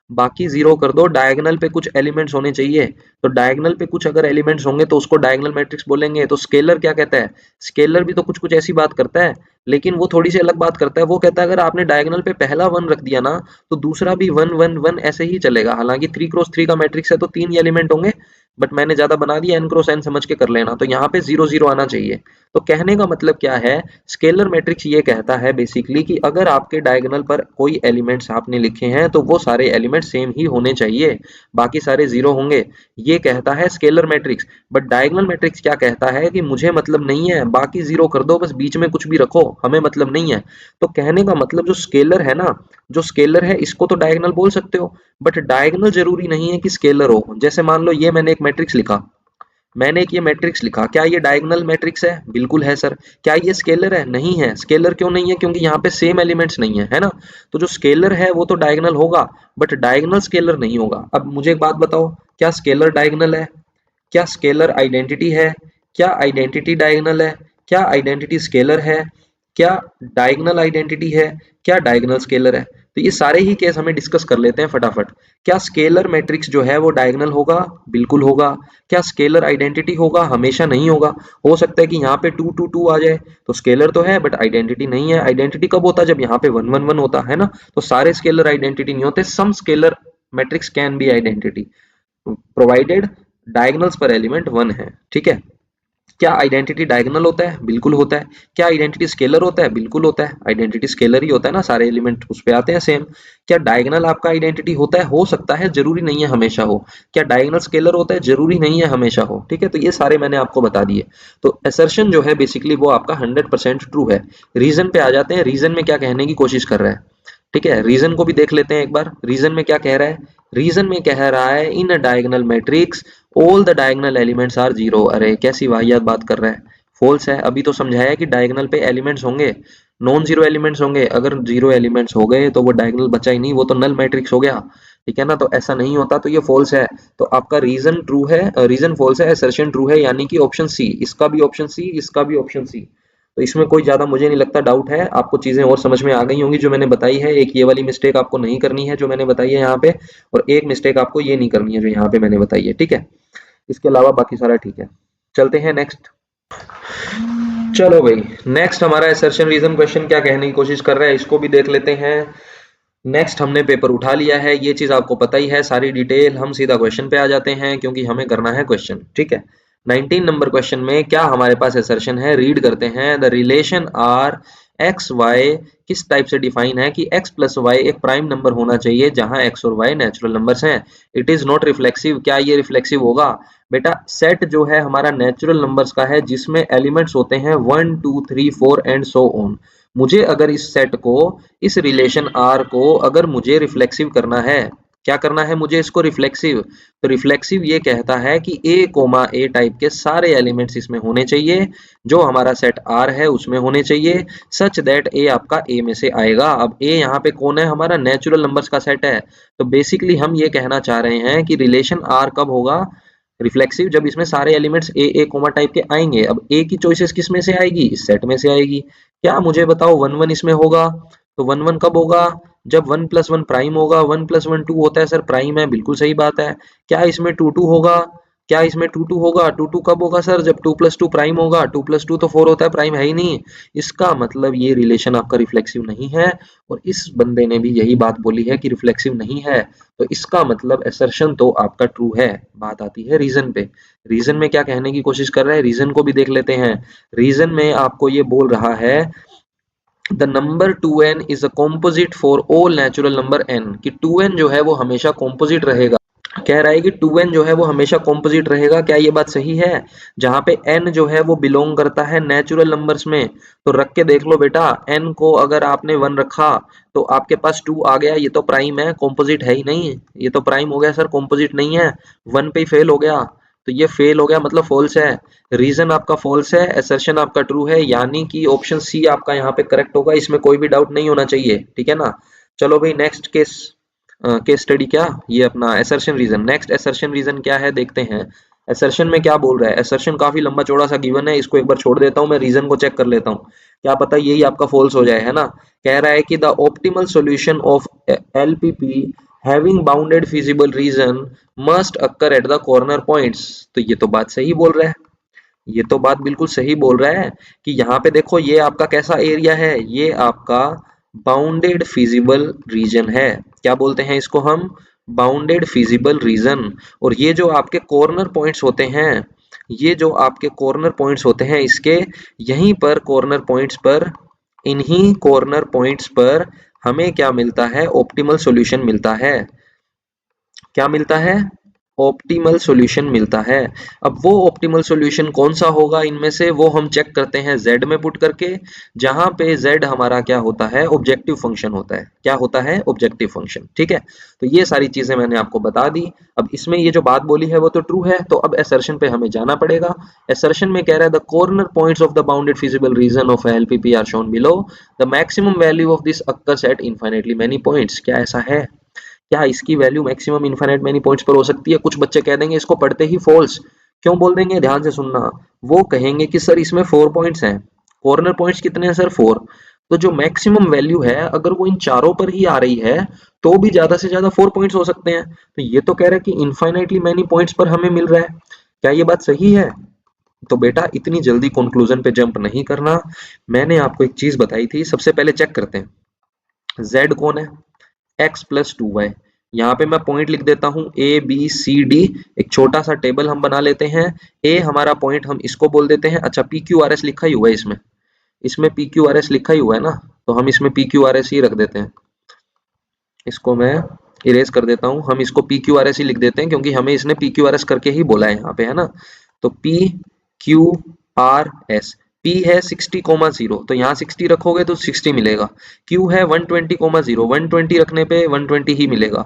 बाकी जीरो कर दो, डायगोनल पे कुछ एलिमेंट्स होने चाहिए। तो डायगोनल पे कुछ अगर एलिमेंट्स होंगे तो उसको डायगोनल मैट्रिक्स बोलेंगे। तो स्केलर क्या कहता है? स्केलर भी तो कुछ कुछ ऐसी बात करता है, लेकिन वो थोड़ी सी अलग बात करता है। वो कहता है अगर आपने डायगोनल पे पहला 1 रख दिया ना, तो दूसरा भी 1 1 1 ऐसे ही चलेगा। हालांकि 3x3 का मैट्रिक्स है तो 3 एलिमेंट होंगे, बट मैंने ज्यादा बना दिया, n×n समझ के कर लेना। तो यहाँ पे 0 0 आना चाहिए। तो कहने का मतलब क्या है, स्केलर मैट्रिक्स ये कहता है बेसिकली कि अगर आपके डायगोनल पर कोई एलिमेंट्स आपने लिखे हैं तो वो सारे एलिमेंट सेम ही होने चाहिए, बाकी सारे जीरो होंगे, ये कहता है scalar matrix. But diagonal matrix क्या कहता है कि मुझे मतलब नहीं है, बाकी जीरो कर दो, बस बीच में कुछ भी रखो, हमें मतलब नहीं है। तो कहने का मतलब जो स्केलर है ना, जो स्केलर है इसको तो डायगोनल बोल सकते हो, बट डायगोनल जरूरी नहीं है कि स्केलर हो। जैसे मान लो ये मैंने एक मैट्रिक्स लिखा, मैंने एक ये मैट्रिक्स लिखा, क्या ये डायगोनल मैट्रिक्स है? बिल्कुल है सर। क्या ये स्केलर है? नहीं है। स्केलर क्यों नहीं है? क्योंकि यहाँ पे सेम एलिमेंट्स नहीं है, है ना। तो जो स्केलर है वो तो डायगोनल होगा, बट डायगोनल स्केलर नहीं होगा। अब मुझे एक बात बताओ, क्या स्केलर डायगोनल है? क्या स्केलर आइडेंटिटी है? क्या आइडेंटिटी डायगोनल है? क्या आइडेंटिटी स्केलर है? क्या डायगोनल आइडेंटिटी है? क्या डायगोनल स्केलर है? तो ये सारे ही केस हमें डिस्कस कर लेते हैं फटाफट। क्या स्केलर मैट्रिक्स जो है वो डायगोनल होगा? बिल्कुल होगा। क्या स्केलर आइडेंटिटी होगा? हमेशा नहीं होगा। हो सकता है कि यहाँ पे 2 2 2 आ जाए, तो स्केलर तो है बट आइडेंटिटी नहीं है। आइडेंटिटी कब होता है? जब यहाँ पे 1 1 1 होता है ना। तो सारे स्केलर आइडेंटिटी नहीं होते, some scalar matrix can be identity provided diagonals पर एलिमेंट 1 है, ठीक है। क्या आइडेंटिटी डायगोनल होता है? बिल्कुल होता है। क्या आइडेंटिटी स्केलर होता है? बिल्कुल होता है। आइडेंटिटी स्केलर ही होता है ना, सारे एलिमेंट उस पे आते हैं सेम। क्या डायगोनल आपका आइडेंटिटी होता है? हो सकता है, जरूरी नहीं है हमेशा हो। क्या डायगोनल स्केलर होता है? जरूरी नहीं है हमेशा हो, ठीक है। तो ये सारे मैंने आपको बता दिए। तो असर्शन जो है बेसिकली वो आपका 100% ट्रू है। रीजन पे आ जाते हैं, रीजन में क्या कहने की कोशिश कर रहा है, ठीक है। रीजन को भी देख लेते हैं एक बार, रीजन में क्या कह रहा है। रीजन में कह रहा है in a diagonal matrix all the diagonal elements are zero. अरे कैसी वाहियात बात कर रहा है, फॉल्स है। अभी तो समझाया कि डायगोनल पे एलिमेंट्स होंगे, नॉन जीरो एलिमेंट्स होंगे। अगर जीरो एलिमेंट्स हो गए तो वो डायगोनल बचा ही नहीं, वो तो नल मैट्रिक्स हो गया, ठीक है ना। तो ऐसा नहीं होता, तो ये फॉल्स है। तो आपका रीजन ट्रू है, रीजन फॉल्स है, असर्शन ट्रू है, यानी कि ऑप्शन सी, इसका भी ऑप्शन सी, इसका भी ऑप्शन सी। तो इसमें कोई ज्यादा मुझे नहीं लगता डाउट है, आपको चीजें और समझ में आ गई होंगी जो मैंने बताई है। एक ये वाली मिस्टेक आपको नहीं करनी है जो मैंने बताई है यहाँ पे, और एक मिस्टेक आपको ये नहीं करनी है जो यहाँ पे मैंने बताई है, ठीक है। इसके अलावा बाकी सारा ठीक है। चलते हैं नेक्स्ट। चलो भाई, नेक्स्ट हमारा असर्शन रीजन क्वेश्चन क्या कहने की कोशिश कर रहा है इसको भी देख लेते हैं। नेक्स्ट हमने पेपर उठा लिया है, ये चीज आपको पता ही है सारी डिटेल। हम सीधा क्वेश्चन पे आ जाते हैं क्योंकि हमें करना है क्वेश्चन, ठीक है। 19 नंबर क्वेश्चन में क्या हमारे पास असर्शन है, रीड करते हैं। The relation R X Y किस टाइप से डिफाइन है कि x प्लस वाई एक प्राइम नंबर होना चाहिए जहां x और y नेचुरल नंबर्स हैं। इट इज नॉट रिफ्लेक्सिव, क्या ये रिफ्लेक्सिव होगा? बेटा सेट जो है हमारा नेचुरल नंबर्स का है जिसमें एलिमेंट्स होते हैं 1 2 3 4 एंड सो ऑन। मुझे अगर इस सेट को, इस रिलेशन आर को अगर मुझे रिफ्लेक्सिव करना है, क्या करना है मुझे इसको रिफ्लेक्सिव, तो रिफ्लेक्सिव ये कहता है कि ए कोमा ए टाइप के सारे एलिमेंट्स इसमें होने चाहिए जो हमारा सेट आर है उसमें होने चाहिए, सच दैट ए आपका ए में से आएगा। अब ए यहाँ पे कौन है, हमारा नेचुरल नंबर्स का सेट है। तो बेसिकली हम ये कहना चाह रहे हैं कि रिलेशन आर कब होगा रिफ्लेक्सिव, जब इसमें सारे एलिमेंट्स ए कोमा टाइप के आएंगे। अब ए की चॉइसेस किस में से आएगी, इस सेट में से आएगी। क्या मुझे बताओ, वन वन इसमें होगा, तो वन वन कब होगा, जब वन प्लस वन प्राइम होगा। वन प्लस वन टू होता है सर, प्राइम है, बिल्कुल सही बात है। क्या इसमें टू टू होगा, क्या इसमें टू टू होगा, टू टू कब होगा सर, जब टू प्लस टू प्राइम होगा। टू प्लस टू तो फोर होता है, प्राइम है ही नहीं। इसका मतलब ये रिलेशन आपका रिफ्लेक्सिव नहीं है, और इस बंदे ने भी यही बात बोली है कि रिफ्लेक्सिव नहीं है। तो इसका मतलब असर्शन तो आपका ट्रू है। बात आती है रीजन पे। रीजन में क्या कहने की कोशिश कर रहा है, रीजन को भी देख लेते हैं। रीजन में आपको ये बोल रहा है the number 2n is a composite for all natural number n, कि 2n जो है वो हमेशा कॉम्पोजिट रहेगा। कह रहा है कि 2n जो है वो हमेशा कॉम्पोजिट रहेगा। क्या ये बात सही है? जहां पे n जो है वो बिलोंग करता है नेचुरल नंबर्स में, तो रख के देख लो बेटा। n को अगर आपने 1 रखा तो आपके पास 2 आ गया, ये तो प्राइम है, कॉम्पोजिट है ही नहीं। ये तो प्राइम हो गया सर, कॉम्पोजिट नहीं है। 1 पे ही फेल हो गया, तो ये फेल हो गया मतलब फॉल्स है। रीजन आपका फॉल्स है, असर्शन आपका ट्रू है, यानी कि ऑप्शन सी आपका यहाँ पे करेक्ट होगा। इसमें कोई भी डाउट नहीं होना चाहिए, ठीक है ना। चलो भाई नेक्स्ट केस, केस स्टडी क्या, ये अपना assertion reason. Next assertion reason क्या है देखते हैं। असर्शन में क्या बोल रहा है, असर्शन काफी लंबा चौड़ा सा गिवन है, इसको एक बार छोड़ देता हूँ, मैं रीजन को चेक कर लेता हूँ, क्या पता यही आपका फॉल्स हो जाए, है ना। कह रहा है कि the optimal solution of LPP having bounded feasible reason must occur at the corner points. तो ये तो बात सही बोल रहा है, ये तो बात बिल्कुल सही बोल रहा है कि यहाँ पे देखो ये आपका कैसा एरिया है, ये आपका बाउंडेड फिजिबल रीजन है। क्या बोलते हैं इसको हम, बाउंडेड फिजिबल रीजन। और ये जो आपके कॉर्नर पॉइंट्स होते हैं, ये जो आपके कॉर्नर पॉइंट्स होते हैं इसके, यहीं पर कॉर्नर पॉइंट्स पर, इन्हीं कॉर्नर पॉइंट्स पर हमें क्या मिलता है, ऑप्टिमल सॉल्यूशन मिलता है। क्या मिलता है, ऑप्टिमल सॉल्यूशन मिलता है। अब वो ऑप्टिमल सॉल्यूशन कौन सा होगा इनमें से, वो हम चेक करते हैं z में पुट करके, जहां पे z हमारा क्या होता है, ऑब्जेक्टिव फंक्शन होता है। क्या होता है, ऑब्जेक्टिव फंक्शन, ठीक है। तो ये सारी चीजें मैंने आपको बता दी। अब इसमें ये जो बात बोली है वो तो ट्रू है, तो अब असर्शन पे हमें जाना पड़ेगा। असर्शन में कह रहा है the corner points of the bounded feasible region of LPP are shown below, the maximum value of this occurs at infinitely many points. क्या ऐसा है, क्या इसकी value maximum infinite many points पर हो सकती है? कुछ बच्चे कह देंगे इसको पढ़ते ही फॉल्स। क्यों बोल देंगे, ध्यान से सुनना। वो कहेंगे कि सर इसमें 4 पॉइंट्स हैं, कॉर्नर पॉइंट्स कितने हैं सर, 4। तो जो मैक्सिमम वैल्यू है अगर वो इन चारों पर ही आ रही है तो भी ज्यादा से ज्यादा 4 पॉइंट्स हो सकते हैं। तो ये तो कह रहा है कि इनफाइनाइटली मेनी पॉइंट्स पर हमें मिल रहा है। क्या ये बात सही है? तो बेटा इतनी जल्दी कंक्लूजन पे जंप नहीं करना। मैंने आपको एक चीज बताई थी, सबसे पहले चेक करते हैं z कौन है, x प्लस 2y। यहाँ पे मैं पॉइंट लिख देता हूँ ए बी सी डी, एक छोटा सा टेबल हम बना लेते हैं। ए हमारा पॉइंट हम इसको बोल देते हैं, अच्छा पी क्यू आर एस लिखा ही हुआ है इसमें, इसमें पी क्यू आर एस लिखा ही हुआ है ना, तो हम इसमें पी क्यू आर एस ही रख देते हैं। इसको मैं इरेज कर देता हूँ, हम इसको पी क्यू आर एस ही लिख देते हैं क्योंकि हमें इसने पी क्यू आर एस करके ही बोला है यहाँ पे, है ना। तो P Q R S, P है 60,0, तो यहाँ 60 रखोगे तो 60 मिलेगा। Q है 120,0, 120 रखने पे 120 ही मिलेगा।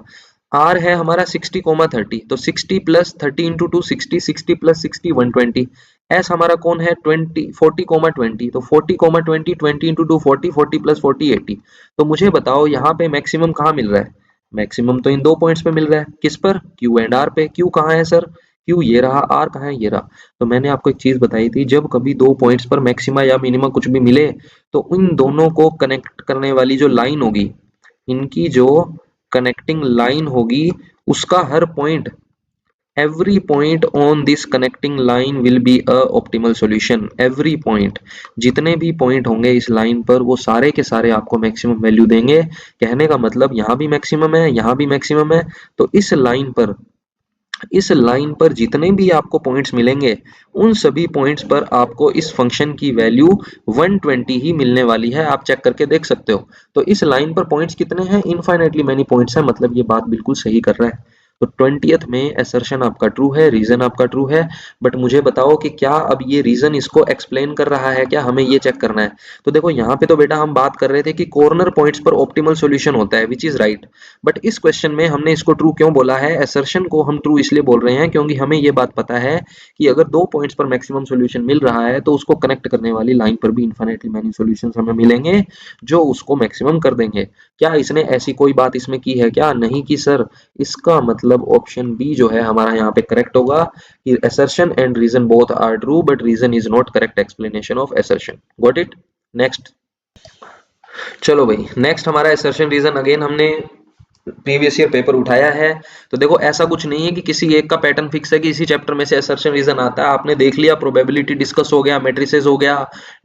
R है हमारा 60,30, तो 60 प्लस 30 इंटू 2 60, 60 प्लस 60 120। S हमारा कौन है 20 40,20, तो 40,20 20 इंटू 2 40, 40 प्लस 40 80। तो मुझे बताओ यहाँ पे मैक्सिमम कहाँ मिल रहा है, मैक्सिमम तो इन दो पॉइंट्स पे मिल रहा है। किस पर, Q एंड R पे। Q कहाँ है सर, क्यू ये रहा, आर कहाँ है, ये रहा। तो मैंने आपको एक चीज बताई थी, जब कभी दो पॉइंट्स पर मैक्सिमा या मिनिमा कुछ भी मिले तो इन दोनों को कनेक्ट करने वाली जो लाइन होगी, इनकी जो कनेक्टिंग लाइन होगी, उसका हर point, every point on this connecting line will be a optimal solution। every point, जितने भी पॉइंट होंगे इस लाइन पर वो सारे के सारे आपको मैक्सिमम वैल्यू देंगे। कहने का मतलब यहाँ भी मैक्सिमम है, यहाँ भी मैक्सिमम है, तो इस लाइन पर जितने भी आपको पॉइंट्स मिलेंगे उन सभी पॉइंट्स पर आपको इस फंक्शन की वैल्यू 120 ही मिलने वाली है। आप चेक करके देख सकते हो। तो इस लाइन पर पॉइंट्स कितने हैं, इनफाइनाइटली मैनी पॉइंट्स हैं, मतलब ये बात बिल्कुल सही कर रहा है। तो 20th में असर्शन आपका ट्रू है, रीजन आपका ट्रू है। बट मुझे बताओ कि क्या अब ये रीजन इसको एक्सप्लेन कर रहा है क्या, हमें ये चेक करना है। तो देखो यहाँ पे तो बेटा हम बात कर रहे थे कि कॉर्नर पॉइंट्स पर ऑप्टिमल सॉल्यूशन होता है, विच इज राइट। बट इस क्वेश्चन में हमने इसको ट्रू क्यों बोला है, असर्शन को हम ट्रू इसलिए बोल रहे हैं क्योंकि हमें ये बात पता है कि अगर दो पॉइंट्स पर मैक्सिमम सॉल्यूशन मिल रहा है तो उसको कनेक्ट करने वाली लाइन पर भी इनफाइनाइटली मैनी सॉल्यूशंस हमें मिलेंगे जो उसको मैक्सिमम कर देंगे। क्या इसने ऐसी कोई बात इसमें की है क्या, नहीं की सर। इसका मतलब ऑप्शन बी जो है हमारा यहाँ पे करेक्ट होगा कि assertion and reason both are true but reason is not correct explanation of assertion। got it। Next, चलो भाई नेक्स्ट हमारा assertion reason अगेन हमने प्रीवियस ईयर पेपर उठाया है। तो देखो ऐसा कुछ नहीं है कि किसी एक का पैटर्न फिक्स है कि इसी चैप्टर में से असर्शन रीजन आता है। आपने देख लिया, प्रोबेबिलिटी डिस्कस हो गया, मैट्रिसेस हो गया,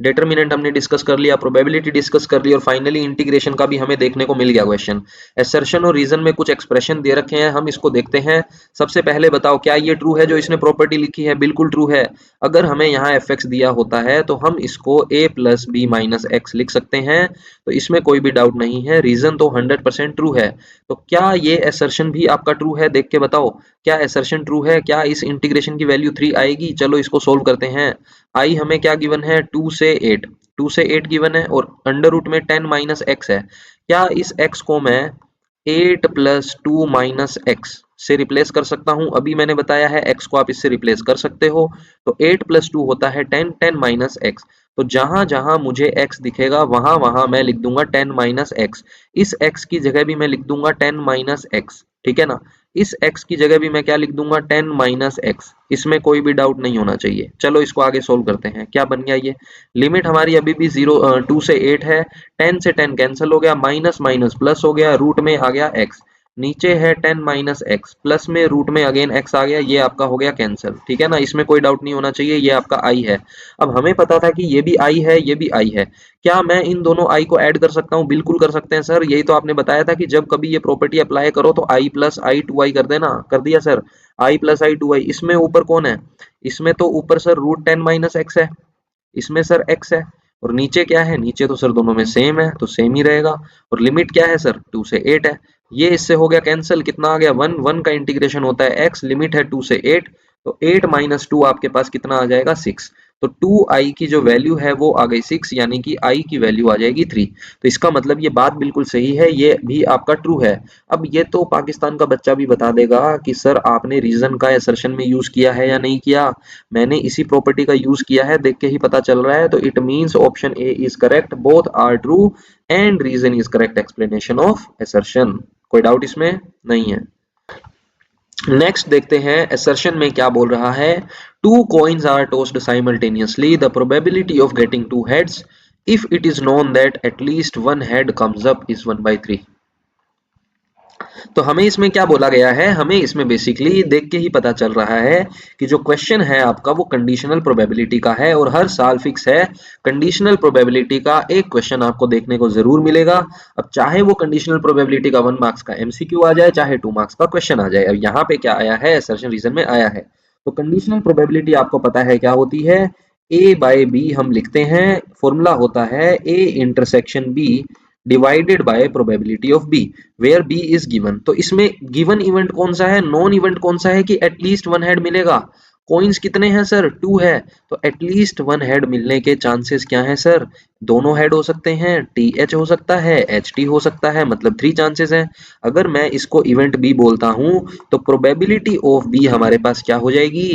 डिटरमिनेंट हमने डिस्कस कर लिया, प्रोबेबिलिटी डिस्कस कर ली, और फाइनली इंटीग्रेशन का भी हमें देखने को मिल गया क्वेश्चन। असर्शन और रीजन में कुछ एक्सप्रेशन दे रखे हैं, हम इसको देखते हैं। सबसे पहले बताओ क्या ये ट्रू है जो इसने प्रॉपर्टी लिखी है, बिल्कुल ट्रू है। अगर हमें यहाँ एफ एक्स दिया होता है तो हम इसको ए प्लस बी माइनस एक्स लिख सकते हैं, तो इसमें कोई भी डाउट नहीं है, रीजन तो 100% ट्रू है। तो क्या ये असर्शन भी आपका ट्रू है, देख के बताओ क्या असर्शन ट्रू है, क्या इस इंटीग्रेशन की वैल्यू 3 आएगी। चलो इसको सोल्व करते हैं। आई हमें क्या गिवन है, 2 से 8, 2 से 8 गिवन है, और अंडर रूट में 10 माइनस एक्स है। क्या इस x को मैं 8 प्लस 2 माइनस एक्स से रिप्लेस कर सकता हूं, अभी मैंने बताया है x को आप इससे रिप्लेस कर सकते हो। तो 8 प्लस 2 होता है 10, 10 माइनस एक्स। तो जहां जहां मुझे x दिखेगा वहां वहां मैं लिख दूंगा 10 माइनस एक्स। इस x की जगह भी मैं लिख दूंगा 10 माइनस एक्स, ठीक है ना। इस x की जगह भी मैं क्या लिख दूंगा, 10 माइनस एक्स। इसमें कोई भी डाउट नहीं होना चाहिए। चलो इसको आगे सोल्व करते हैं, क्या बन गया ये। लिमिट हमारी अभी भी 2 से 8 है, 10 से 10 कैंसिल हो गया, माइनस माइनस प्लस हो गया, रूट में आ गया x। नीचे है 10 माइनस एक्स, प्लस में रूट में अगेन x आ गया, ये आपका हो गया कैंसिल, ठीक है ना। इसमें कोई डाउट नहीं होना चाहिए, ये आपका i है। अब हमें पता था कि ये भी i है, ये भी i है। क्या मैं इन दोनों i को ऐड कर सकता हूँ, बिल्कुल कर सकते हैं सर। यही तो आपने बताया था कि जब कभी ये प्रॉपर्टी अप्लाई करो तो i plus I two I कर देना, कर दिया sir. i plus I two I, इसमें ऊपर कौन है, इसमें तो ऊपर सर रूट 10 माइनस एक्स है, इसमें सर x है, और नीचे क्या है, नीचे तो सर दोनों में सेम है तो सेम ही रहेगा। और लिमिट क्या है सर, 2 से 8 है, ये इससे हो गया कैंसिल, कितना आ गया 1, 1 का इंटीग्रेशन होता है x, लिमिट है 2 से 8, तो 8 माइनस 2 आपके पास कितना आ जाएगा 6। तो 2i की जो वैल्यू है वो आ गई 6, यानी कि i की वैल्यू आ जाएगी 3। तो इसका मतलब ये बात बिल्कुल सही है, ये भी आपका ट्रू है। अब ये तो पाकिस्तान का बच्चा भी बता देगा कि सर आपने रीजन का असर्शन में यूज किया है या नहीं किया। मैंने इसी प्रॉपर्टी का यूज किया है, देख के ही पता चल रहा है। तो it means option A is correct, both are true and reason is correct explanation of assertion. कोई डाउट इसमें नहीं है। नेक्स्ट देखते हैं असर्शन में क्या बोल रहा है। Two coins are tossed simultaneously, the probability of getting two heads if it is known that at least one head comes up is 1/3। तो हमें इसमें क्या बोला गया है, हमें इसमें बेसिकली देख के ही पता चल रहा है कि जो क्वेश्चन है आपका वो कंडीशनल प्रोबेबिलिटी का है, और हर साल फिक्स है कंडीशनल प्रोबेबिलिटी का एक क्वेश्चन आपको देखने को जरूर मिलेगा। अब चाहे वो कंडीशनल प्रोबेबिलिटी का 1 मार्क्स का एमसीक्यू आ जाए, चाहे 2 मार्क्स का क्वेश्चन आ जाए। अब यहाँ पे क्या आया है, असर्शन रीजन में आया है। तो कंडीशनल प्रोबेबिलिटी आपको पता है क्या होती है, ए बाय बी हम लिखते हैं, फॉर्मूला होता है A intersection B divided by probability of B, where B is given. तो इसमें गिवन इवेंट कौन सा है, नॉन इवेंट कौन सा है कि एटलीस्ट वन हेड मिलेगा। कॉइन्स कितने हैं सर, 2 है, तो एटलीस्ट वन हेड मिलने के चांसेस क्या है सर, दोनों हेड हो सकते हैं, टी एच हो सकता है, एच टी हो सकता है, मतलब 3 चांसेस हैं। अगर मैं इसको इवेंट बी बोलता हूं तो प्रोबेबिलिटी ऑफ बी हमारे पास क्या हो जाएगी,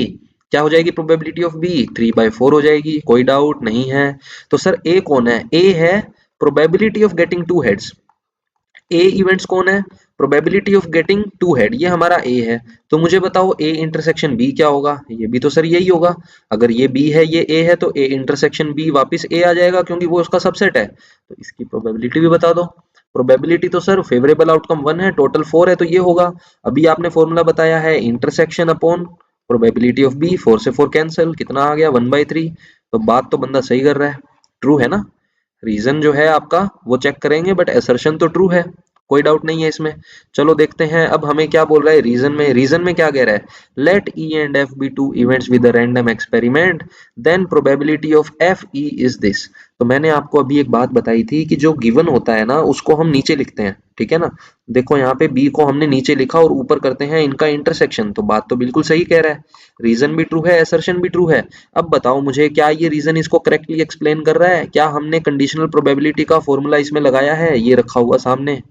क्या हो जाएगी प्रोबेबिलिटी ऑफ बी, 3/4 हो जाएगी, कोई डाउट नहीं है। तो सर ए कौन है, ए है probability of getting 2 heads. A events कौन है, probability of getting two head ये हमारा ए है, तो मुझे बताओ ए इंटरसेक्शन बी क्या होगा? ये भी तो सर यही होगा। अगर ये बी है ये ए है तो ए इंटरसेक्शन बी वापस ए आ जाएगा क्योंकि वो उसका सबसेट है। तो इसकी प्रोबेबिलिटी भी बता दो। प्रोबेबिलिटी तो सर फेवरेबल आउटकम 1 है, टोटल 4 है, तो ये होगा। अभी आपने फॉर्मूला बताया है intersection upon probability of B, 4 से 4 कैंसिल, कितना आ गया 1/3। तो बात तो बंदा सही कर रहा है, ट्रू है ना। रीजन जो है आपका वो चेक करेंगे बट असर्शन तो ट्रू है, कोई डाउट नहीं है इसमें। चलो देखते हैं अब हमें क्या बोल रहा है रीजन में क्या कह रहा है, let E and F be two events with a random experiment then probability of F E is this. तो मैंने आपको अभी एक बात बताई थी कि जो गिवन होता है ना उसको हम नीचे लिखते हैं, ठीक है ना। देखो यहाँ पे बी को हमने नीचे लिखा और ऊपर करते हैं इनका इंटरसेक्शन, तो बात तो बिल्कुल सही कह रहा है, रीजन भी ट्रू है असर्शन भी ट्रू है। अब बताओ मुझे क्या ये रीजन इसको करेक्टली एक्सप्लेन कर रहा है? क्या हमने कंडीशनल प्रोबेबिलिटी का फॉर्मूला इसमें लगाया है? ये रखा हुआ सामने,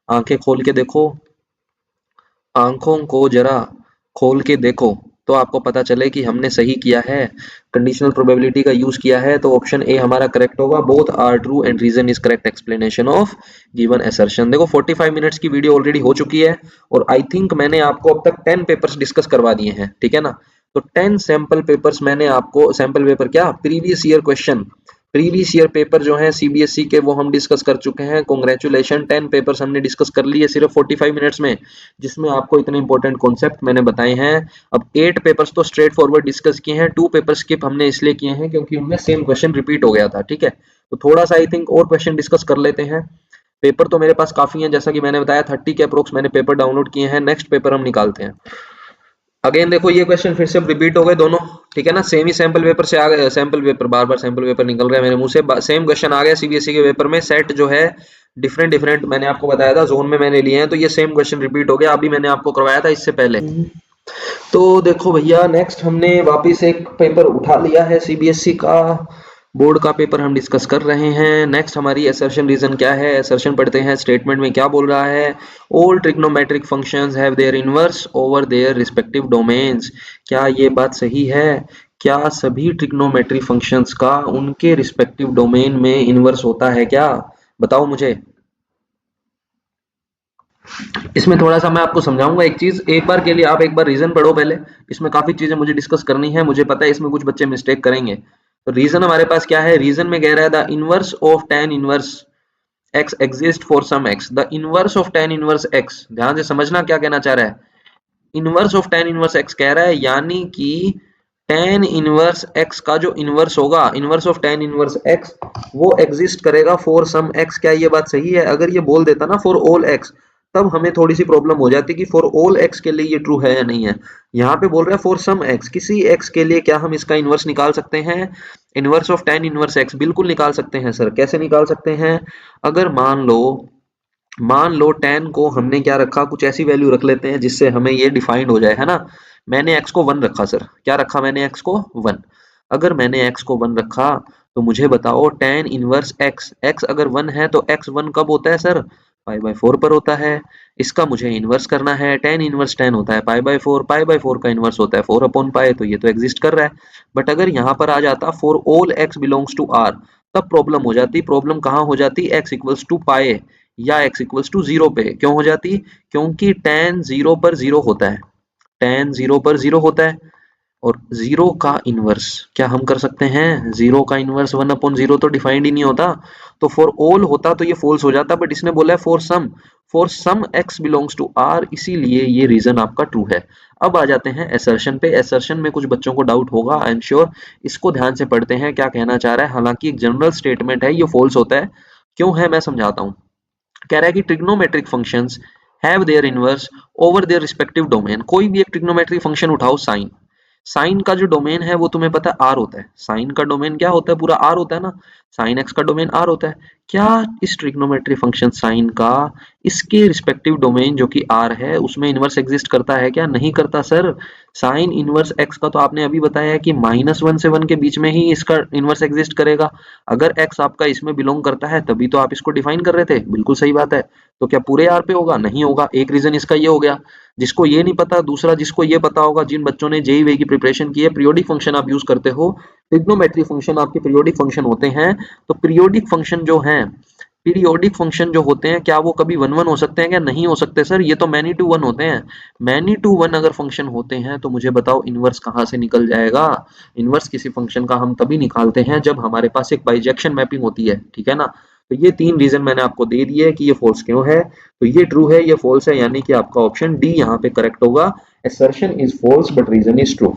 आंखें खोल के देखो, आंखों को जरा खोल के देखो तो आपको पता चले कि हमने सही किया है, कंडीशनल प्रोबेबिलिटी का यूज किया है। तो ऑप्शन ए हमारा करेक्ट होगा, both are true and reason is correct explanation of given assertion. देखो 45 मिनट्स की वीडियो ऑलरेडी हो चुकी है और आई थिंक मैंने आपको अब तक 10 पेपर्स डिस्कस करवा दिए हैं, ठीक है ना। तो 10 सैंपल पेपर्स मैंने आपको, सैंपल पेपर क्या, previous year question, previous year paper जो है सीबीएसई के वो हम डिस्कस कर चुके हैं। कॉन्ग्रेचुलेशन, 10 पेपर्स हमने डिस्कस कर लिए सिर्फ 45 मिनट्स में, जिसमें आपको इतने इंपॉर्टेंट कॉन्सेप्ट मैंने बताए हैं। अब 8 पेपर्स तो स्ट्रेट फॉरवर्ड डिस्कस किए हैं, 2 पेपर स्किप हमने इसलिए किए हैं क्योंकि उनमें सेम क्वेश्चन रिपीट हो गया था, ठीक है। तो थोड़ा सा आई थिंक और क्वेश्चन डिस्कस कर लेते हैं। पेपर तो मेरे पास काफी हैं, जैसा कि मैंने बताया 30 के अप्रोक्स मैंने पेपर डाउनलोड किए हैं। नेक्स्ट पेपर हम निकालते हैं। अगेन देखो ये क्वेश्चन फिर से रिपीट हो गए दोनों, ठीक है ना। सेम ही सैंपल पेपर से आ गए, सैंपल पेपर, बार बार सैंपल पेपर निकल रहा है मेरे मुंह से, सेम क्वेश्चन आ गया सीबीएसई के पेपर में। सेट जो है डिफरेंट डिफरेंट मैंने आपको बताया था जोन में मैंने लिए हैं, तो ये सेम क्वेश्चन रिपीट हो गया, अभी मैंने आपको करवाया था इससे पहले। तो देखो भैया नेक्स्ट हमने वापस एक पेपर उठा लिया है सीबीएसई का, बोर्ड का पेपर हम डिस्कस कर रहे हैं। नेक्स्ट हमारी असर्शन रीजन क्या है, असर्शन पढ़ते हैं। स्टेटमेंट में क्या बोल रहा है, all trigonometric functions have their inverse over their respective domains. क्या ये बात सही है? क्या सभी ट्रिग्नोमेट्री फंक्शंस का उनके रिस्पेक्टिव डोमेन में इनवर्स होता है क्या? बताओ मुझे। इसमें थोड़ा सा मैं आपको समझाऊंगा एक चीज, एक बार के लिए आप एक बार रीजन पढ़ो पहले, इसमें काफी चीजें मुझे डिस्कस करनी है, मुझे पता है इसमें कुछ बच्चे मिस्टेक करेंगे। तो रीजन हमारे पास क्या है, रीजन में कह रहा है the inverse of tan inverse x exist for some x, the inverse of tan inverse x, ध्यान से समझना क्या कहना चाह रहा है। Inverse of tan inverse x कह रहा है, यानी कि tan इनवर्स x का जो इनवर्स होगा, inverse of tan inverse x, वो एग्जिस्ट करेगा फॉर सम x। क्या ये बात सही है? अगर ये बोल देता ना फॉर ऑल x, तब हमें थोड़ी सी प्रॉब्लम हो जाती कि फॉर ऑल x के लिए ये ट्रू है या नहीं है। यहाँ पे बोल रहा है फॉर सम x, किसी x के लिए क्या हम इसका इनवर्स निकाल सकते हैं? Inverse of tan inverse x बिल्कुल निकाल सकते हैं सर। कैसे निकाल सकते हैं? अगर मान लो tan को हमने क्या रखा, कुछ ऐसी वैल्यू रख लेते हैं जिससे हमें ये डिफाइंड हो जाए, है ना। मैंने x को 1 रखा सर, क्या रखा मैंने x को 1। अगर मैंने x को 1 रखा तो मुझे बताओ tan इनवर्स x, x अगर 1 है तो x 1 कब होता है सर? पाई/4 पर होता है। इसका मुझे इनवर्स करना है, tan इनवर्स tan होता है पाई/4, पाई/4 का इनवर्स होता है 4/पाई, तो ये तो एग्जिस्ट कर रहा है। बट अगर यहाँ पर आ जाता for all x belongs to r, तब प्रॉब्लम हो जाती। प्रॉब्लम कहाँ हो जाती? x इक्वल्स टू पाई या x इक्वल्स टू 0 पे। क्यों हो जाती? क्योंकि tan 0 पर 0 होता है, tan 0 पर 0 होता है, और 0 का इनवर्स क्या हम कर सकते हैं? 0 का इनवर्स 1/0 तो डिफाइंड ही नहीं होता, तो फॉर ऑल होता तो ये फॉल्स हो जाता, बट इसने बोला है for some x belongs to r, इसीलिए ये रीजन आपका ट्रू है। अब आ जाते हैं असर्शन पे। असर्शन में कुछ बच्चों को डाउट होगा, आई एम श्योर, इसको ध्यान से पढ़ते हैं क्या कहना चाह रहा है। हालांकि एक जनरल स्टेटमेंट है, ये फॉल्स होता है। क्यों है मैं समझाता हूँ। कह रहा है कि trigonometric functions have their inverse over their respective domain. कोई भी एक ट्रिग्नोमेट्रिक फंक्शन उठाओ, साइन, साइन का जो डोमेन है वो तुम्हें पता है आर होता है। साइन का डोमेन क्या होता है? पूरा आर होता है ना, साइन एक्स का डोमेन आर होता है। क्या इस ट्रिग्नोमेट्री फंक्शन साइन का इसके रिस्पेक्टिव डोमेन जो कि आर है उसमें इनवर्स एग्जिस्ट करता है क्या? नहीं करता सर। साइन इनवर्स एक्स का तो आपने अभी बताया है कि -1 से 1 के बीच में ही इसका इनवर्स एग्जिस्ट करेगा। अगर एक्स आपका इसमें बिलोंग करता है तभी तो आप इसको डिफाइन कर रहे थे, बिल्कुल सही बात है। तो क्या पूरे आर पे होगा? नहीं होगा। एक रीजन इसका ये हो गया। जिसको ये नहीं पता, दूसरा जिसको ये पता होगा, जिन बच्चों ने जेईई वेई की प्रिपरेशन की है, पीरियोडिक फंक्शन आप यूज करते हो, ट्रिग्नोमेट्री फंक्शन आपके पीरियोडिक फंक्शन होते हैं। तो पीरियोडिक फंक्शन जो है पीरियोडिक फंक्शन जो होते हैं क्या वो कभी वन वन हो सकते हैं क्या? नहीं हो सकते सर, ये तो मैनी टू वन होते हैं। मैनी टू वन अगर फंक्शन होते हैं तो मुझे बताओ इनवर्स कहाँ से निकल जाएगा? इनवर्स किसी फंक्शन का हम तभी निकालते हैं जब हमारे पास एक बाइजेक्शन मैपिंग होती है, ठीक है ना? तो ये 3 रीजन मैंने आपको दे दिए है कि ये फॉल्स क्यों है। तो ये ट्रू है, ये फॉल्स है, यानी कि आपका ऑप्शन डी यहाँ पे करेक्ट होगा। Assertion is false but reason is true.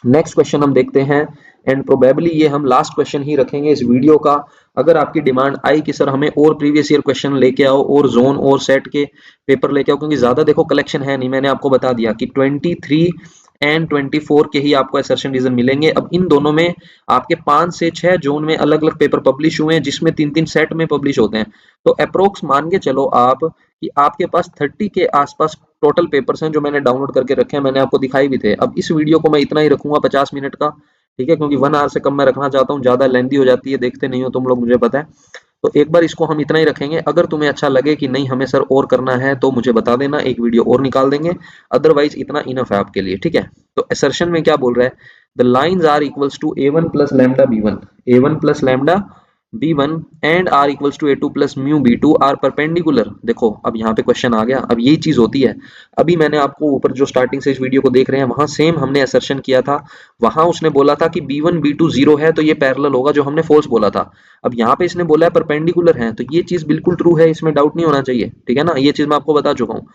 Next question हम देखते हैं, एंड प्रोबेबली ये हम लास्ट क्वेश्चन ही रखेंगे इस वीडियो का। अगर आपकी डिमांड आई कि सर हमें और प्रीवियस ईयर क्वेश्चन लेके आओ और जोन और सेट के पेपर लेके आओ, क्योंकि ज्यादा देखो कलेक्शन है नहीं, मैंने आपको बता दिया कि 23 एंड 24 के ही आपको असर्शन रीजन मिलेंगे। अब इन दोनों में आपके 5 से 6 जोन में अलग अलग पेपर पब्लिश हुए हैं जिसमें 3-3 सेट में पब्लिश होते हैं। तो अप्रोक्स मान के चलो आप कि आपके पास 30 के आसपास टोटल पेपर्स हैं जो मैंने डाउनलोड करके रखे हैं, मैंने आपको दिखाई भी थे। अब इस वीडियो को मैं इतना ही रखूंगा 50 मिनट का, ठीक है, क्योंकि 1 आवर से कम मैं रखना चाहता हूँ, ज्यादा लेंदी हो जाती है, देखते नहीं हो तुम लोग, मुझे पता है। तो एक बार इसको हम इतना ही रखेंगे। अगर तुम्हें अच्छा लगे कि नहीं हमें सर और करना है तो मुझे बता देना, एक वीडियो और निकाल देंगे। अदरवाइज इतना इनफ है आपके लिए, ठीक है। तो असर्शन में क्या बोल रहा है? The lines are equals to a1 plus lambda b1, a1 plus lambda b1 and r equals to a2 plus mu b2 are perpendicular. देखो अब यहाँ पे क्वेश्चन आ गया, अब यही चीज होती है। अभी मैंने आपको ऊपर जो स्टार्टिंग से इस वीडियो को देख रहे हैं वहां सेम हमने असर्शन किया था। वहां उसने बोला था कि b1 b2 जीरो है तो ये पैरेलल होगा, जो हमने फॉल्स बोला था। अब यहाँ पे इसने बोला है परपेंडिकुलर है, तो ये चीज बिल्कुल ट्रू है, इसमें डाउट नहीं होना चाहिए, ठीक है ना? ये चीज मैं आपको बता चुका हूँ।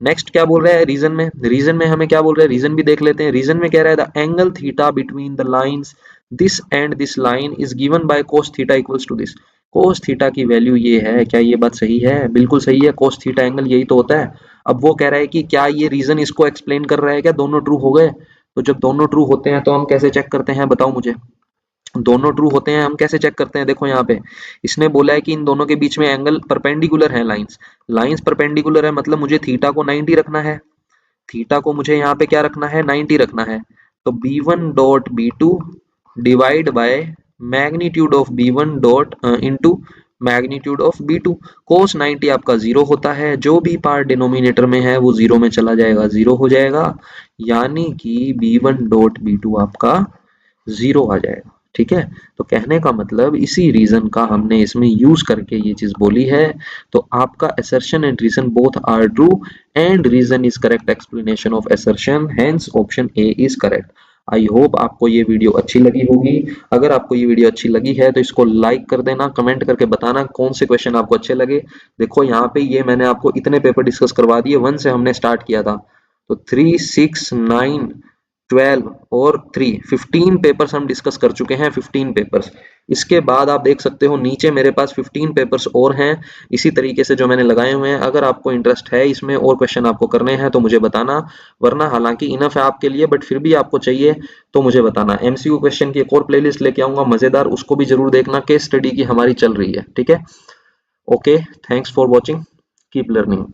नेक्स्ट क्या बोल रहा है रीजन में? रीजन में हमें क्या बोल रहा है, रीजन भी देख लेते हैं। रीजन में कह रहा है the angle theta between the lines this and this line is given by cos theta equals to this. Cos theta की वैल्यू ये है, क्या ये बात सही है? बिल्कुल सही है, कोस थीटा एंगल यही तो होता है। अब वो कह रहा है कि क्या ये रीजन इसको एक्सप्लेन कर रहा है, क्या दोनों ट्रू हो गए? तो जब दोनों ट्रू होते हैं तो हम कैसे चेक करते हैं, बताओ मुझे। दोनों ट्रू होते हैं हम कैसे चेक करते हैं? देखो यहाँ पे इसने बोला है कि इन दोनों के बीच में एंगल परपेंडिकुलर है, लाइंस लाइंस परपेंडिकुलर है, मतलब मुझे थीटा को 90 रखना है। थीटा को मुझे यहाँ पे क्या रखना है, 90 रखना है। तो b1 dot b2 divide by magnitude of b1 dot into magnitude of b2। कोस 90 आपका जीरो होता है, जो भी पार्ट डिनोमिनेटर में है वो जीरो में चला जाएगा, जीरो हो जाएगा, यानी कि b1 डॉट b2 आपका जीरो आ जाएगा, ठीक है। तो कहने का मतलब इसी रीजन का हमने इसमें यूज करके ये चीज बोली है। तो आपका assertion and reason both are true and reason is correct explanation of assertion, hence option A is correct. I hope आपको ये वीडियो अच्छी लगी होगी। अगर आपको ये वीडियो अच्छी लगी है तो इसको लाइक कर देना, कमेंट करके बताना कौन से क्वेश्चन आपको अच्छे लगे। देखो यहाँ पे ये मैंने आपको इतने पेपर डिस्कस करवा दिए, 1 से हमने स्टार्ट किया था। तो 3, 6, 9, 12 और 3, 15 पेपर्स हम डिस्कस कर चुके हैं, 15 पेपर्स। इसके बाद आप देख सकते हो नीचे मेरे पास 15 पेपर्स और हैं इसी तरीके से जो मैंने लगाए हुए हैं। अगर आपको इंटरेस्ट है इसमें और क्वेश्चन आपको करने हैं तो मुझे बताना, वरना हालांकि इनफ है आपके लिए, बट फिर भी आपको चाहिए तो मुझे बताना। एमसीक्यू क्वेश्चन की एक और प्लेलिस्ट लेके आऊंगा मजेदार, उसको भी जरूर देखना, केस स्टडी की हमारी चल रही है, ठीक है। Okay, thanks for watching, keep learning.